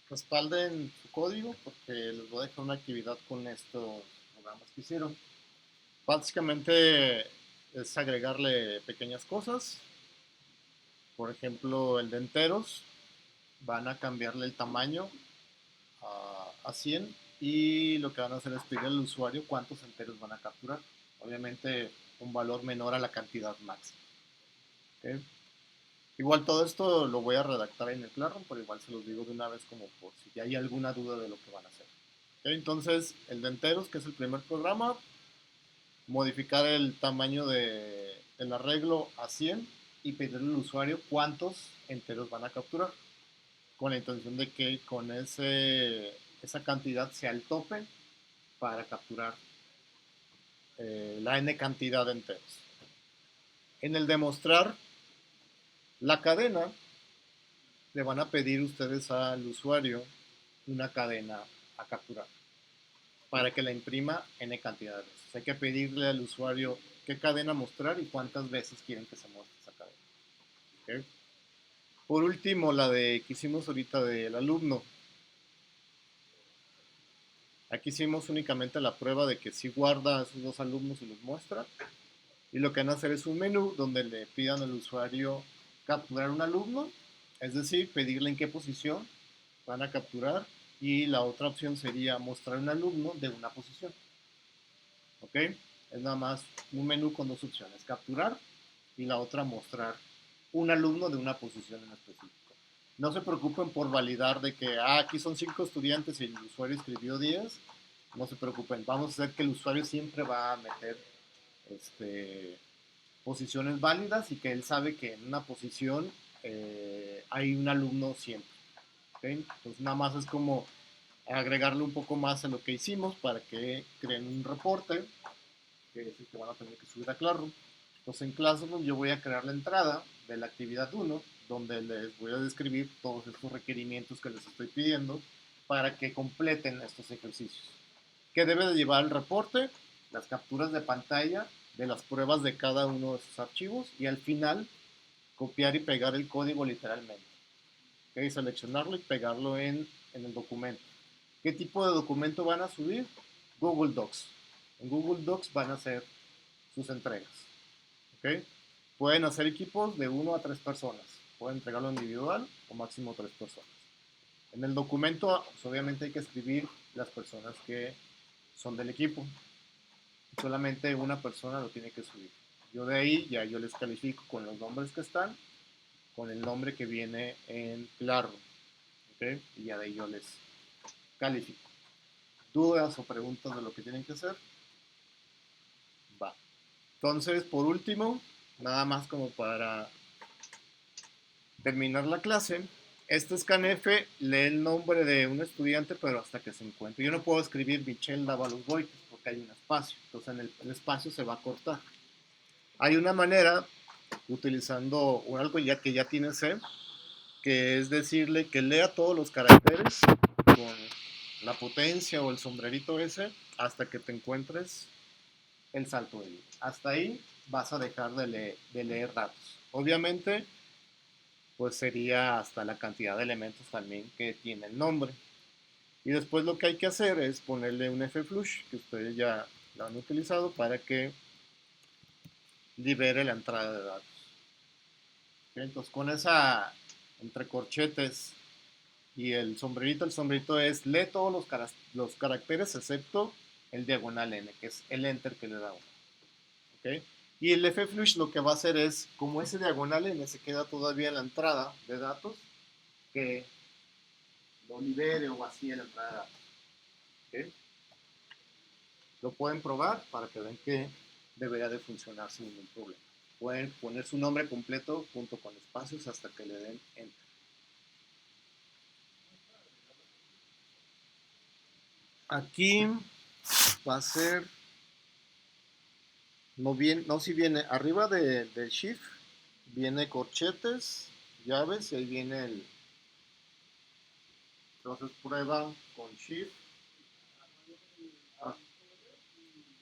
S1: Respalden su código porque les voy a dejar una actividad con estos programas que hicieron. Básicamente es agregarle pequeñas cosas. Por ejemplo, el de enteros. Van a cambiarle el tamaño a 100 y lo que van a hacer es pedir al usuario cuántos enteros van a capturar. Obviamente un valor menor a la cantidad máxima. ¿Okay? Igual todo esto lo voy a redactar en el Classroom, pero igual se los digo de una vez como por si hay alguna duda de lo que van a hacer. ¿Okay? Entonces, el de enteros, que es el primer programa, modificar el tamaño del arreglo a 100 y pedirle al usuario cuántos enteros van a capturar, con la intención de que con esa cantidad sea el tope para capturar la n cantidad de enteros. En el demostrar la cadena, le van a pedir ustedes al usuario una cadena a capturar para que la imprima n cantidad de veces. Hay que pedirle al usuario qué cadena mostrar y cuántas veces quieren que se muestre esa cadena. ¿Okay? Por último, la de que hicimos ahorita del alumno. Aquí hicimos únicamente la prueba de que si guarda a esos dos alumnos y los muestra. Y lo que van a hacer es un menú donde le pidan al usuario capturar un alumno, es decir, pedirle en qué posición van a capturar. Y la otra opción sería mostrar un alumno de una posición. ¿Ok? Es nada más un menú con dos opciones, capturar y la otra mostrar un alumno de una posición en específico. No se preocupen por validar de que aquí son 5 estudiantes y el usuario escribió 10. No se preocupen, vamos a hacer que el usuario siempre va a meter posiciones válidas y que él sabe que en una posición hay un alumno siempre. ¿Okay? Entonces nada más es como agregarle un poco más a lo que hicimos para que creen un reporte, que es el que van a tener que subir a Classroom. Entonces en Classroom yo voy a crear la entrada de la actividad 1, donde les voy a describir todos estos requerimientos que les estoy pidiendo para que completen estos ejercicios. ¿Qué debe de llevar el reporte? Las capturas de pantalla de las pruebas de cada uno de sus archivos y al final copiar y pegar el código literalmente. ¿Okay? Seleccionarlo y pegarlo en el documento. ¿Qué tipo de documento van a subir? Google Docs. En Google Docs van a hacer sus entregas. ¿Okay? Pueden hacer equipos de 1 a 3 personas. Pueden entregarlo individual o máximo 3 personas. En el documento, pues, obviamente hay que escribir las personas que son del equipo. Solamente una persona lo tiene que subir. Yo de ahí ya yo les califico con los nombres que están, con el nombre que viene en claro. ¿Okay? Y ya de ahí yo les califico. ¿Dudas o preguntas de lo que tienen que hacer? Va. Entonces, por último, nada más como para terminar la clase, este scanf lee el nombre de un estudiante, pero hasta que se encuentre. Yo no puedo escribir Michelle Dávalos Boites porque hay un espacio, entonces en el espacio se va a cortar. Hay una manera, utilizando algo ya que ya tiene C, que es decirle que lea todos los caracteres con la potencia o el sombrerito ese hasta que te encuentres el salto de vida. Hasta ahí vas a dejar de leer datos. Obviamente, pues sería hasta la cantidad de elementos también que tiene el nombre. Y después lo que hay que hacer es ponerle un flush, que ustedes ya lo han utilizado, para que libere la entrada de datos. ¿Okay? Entonces con esa entre corchetes y el sombrerito es lee todos los caracteres excepto el diagonal n, que es el enter que le da uno. ¿Okay? Y el flush lo que va a hacer es, como ese diagonal n se queda todavía en la entrada de datos, que lo libere o vacíe la entrada de datos. ¿Okay? Lo pueden probar para que vean que debería de funcionar sin ningún problema. Pueden poner su nombre completo junto con espacios hasta que le den enter. Aquí va a ser, no si viene arriba del shift, viene corchetes, llaves y ahí viene el, entonces prueba con shift.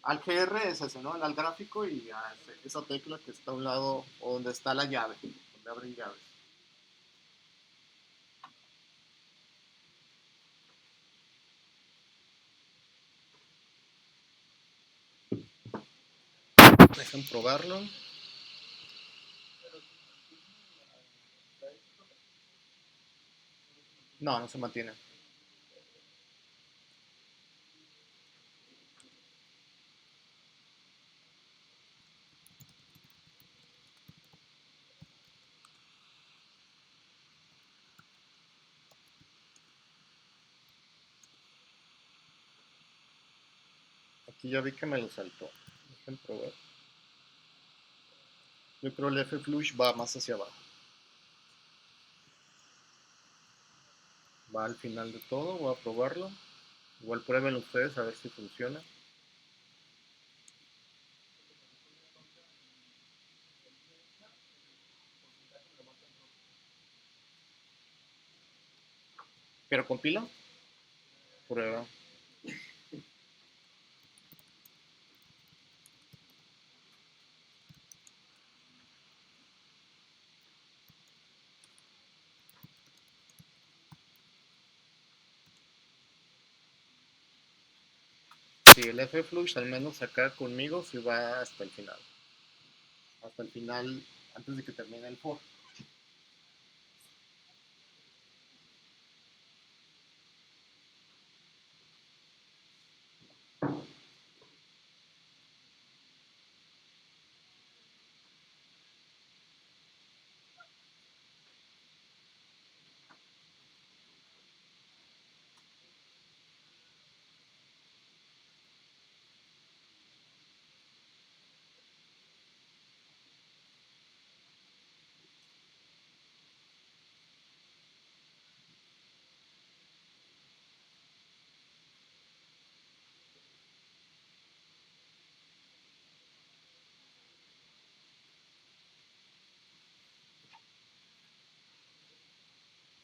S1: Al GR es ese, ¿no? Al gráfico y a esa tecla que está a un lado o donde está la llave, donde abren llaves. Dejen probarlo. No, no se mantiene. Aquí ya vi que me lo saltó. Dejen probar. Yo creo el flush va más hacia abajo. Va al final de todo, voy a probarlo. Igual prueben ustedes a ver si funciona. Pero compila. Prueba. Sí, el flush al menos acá conmigo sí va hasta el final. Hasta el final, antes de que termine el for.